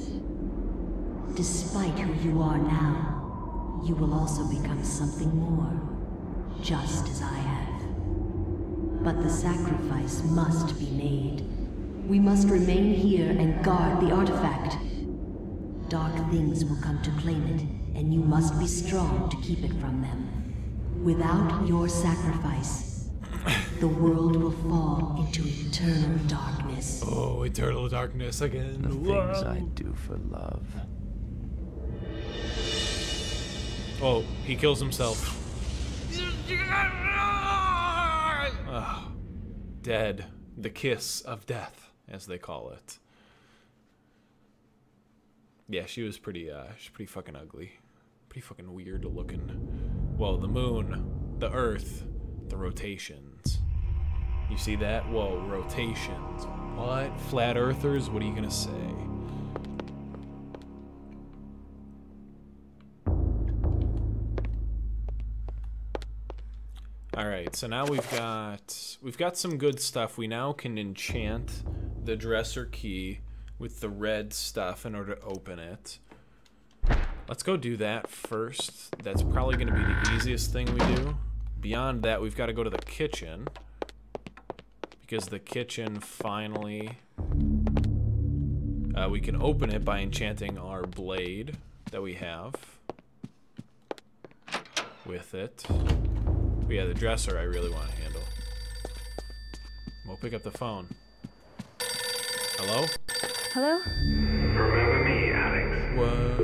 Despite who you are now, you will also become something more, just as I have. But the sacrifice must be made. We must remain here and guard the artifact. Dark things will come to claim it, and you must be strong to keep it from them. Without your sacrifice, the world will fall into eternal darkness. Oh, eternal darkness again. The things I do for love. Oh, he kills himself. Oh, dead. The kiss of death, as they call it. Yeah, she was pretty fucking ugly. Pretty fucking weird looking. Whoa, the moon, the earth, the rotations. You see that? Whoa, rotations. What? Flat earthers? What are you gonna say? Alright, so now we've got some good stuff. We now can enchant the dresser key with the red stuff in order to open it. Let's go do that first. That's probably going to be the easiest thing we do. Beyond that, we've got to go to the kitchen. is the kitchen finally. We can open it by enchanting our blade that we have with it. But yeah, the dresser I really want to handle. We'll pick up the phone. Hello? Hello? Remember me, Alex? What?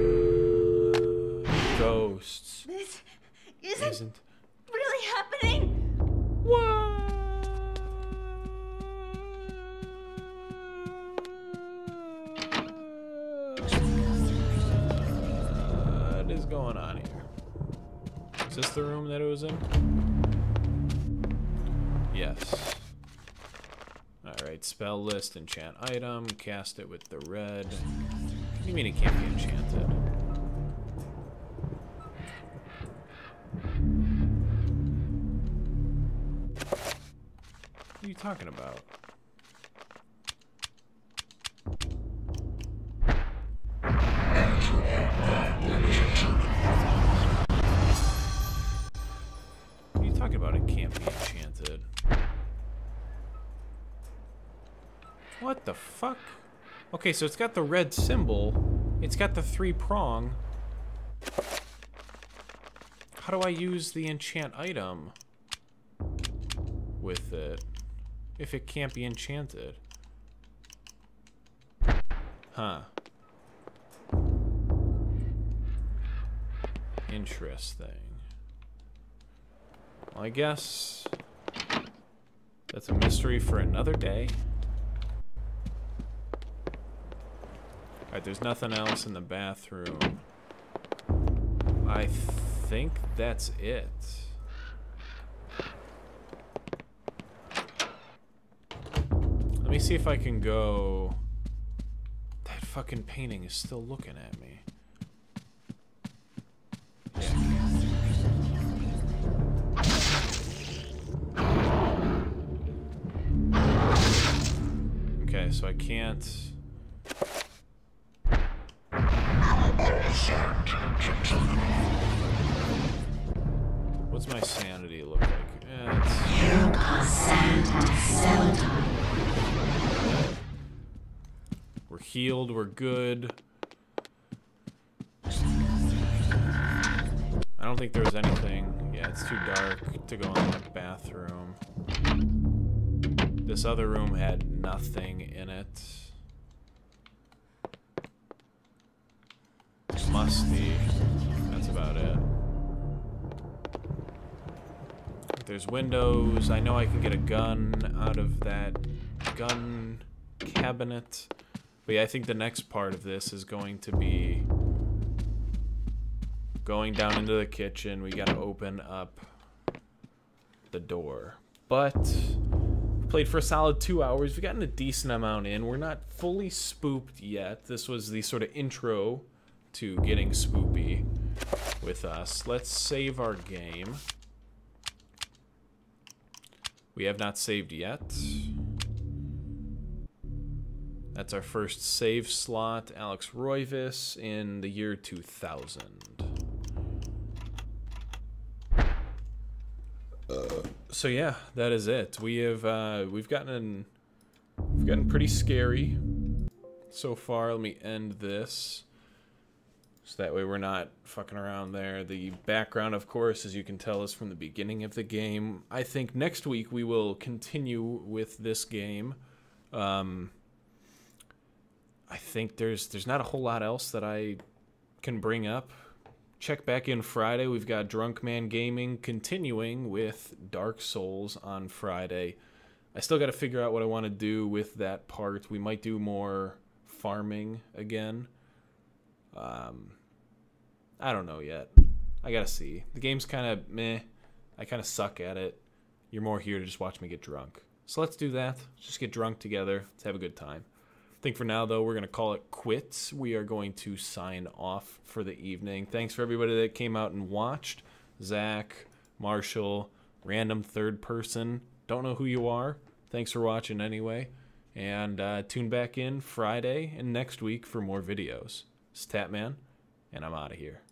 Ghosts. This isn't really happening. What is going on here? Is this the room that it was in? Yes. Alright, spell list, enchant item, cast it with the red. What do you mean it can't be enchanted? What are you talking about? What are you talking about? It can't be enchanted. What the fuck? Okay, so it's got the red symbol. It's got the 3-prong. How do I use the enchant item with it if it can't be enchanted? Huh. Interesting. Well, I guess that's a mystery for another day. Alright, there's nothing else in the bathroom. I think that's it. Let me see if I can go... That fucking painting is still looking at me. Okay, so I can't... What's my sanity look like? You Sanity Seldom. We're healed, we're good. I don't think there was anything. Yeah, it's too dark to go in the bathroom. This other room had nothing in it. Musty. That's about it. There's windows. I know I can get a gun out of that gun cabinet. But yeah, I think the next part of this is going to be going down into the kitchen. We gotta open up the door. But we played for a solid 2 hours. We've gotten a decent amount in. We're not fully spooked yet. This was the sort of intro to getting spoopy with us. Let's save our game. We have not saved yet. That's our first save slot. Alex Roivas in the year 2000. So yeah, that is it. We have we've gotten pretty scary so far. Let me end this. So that way we're not fucking around there. The background, of course, as you can tell, is from the beginning of the game. I think next week we will continue with this game. I think there's not a whole lot else that I can bring up. Check back in Friday. We've got Drunk Man Gaming continuing with Dark Souls on Friday. I still got to figure out what I want to do with that part. We might do more farming again. I don't know yet. I gotta see. The game's kind of meh. I kind of suck at it. You're more here to just watch me get drunk. So let's do that. Let's just get drunk together. Let's have a good time. I think for now, though, we're going to call it quits. We are going to sign off for the evening. Thanks for everybody that came out and watched. Zach, Marshall, random third person. Don't know who you are. Thanks for watching anyway. And tune back in Friday and next week for more videos. It's Tatman, and I'm out of here.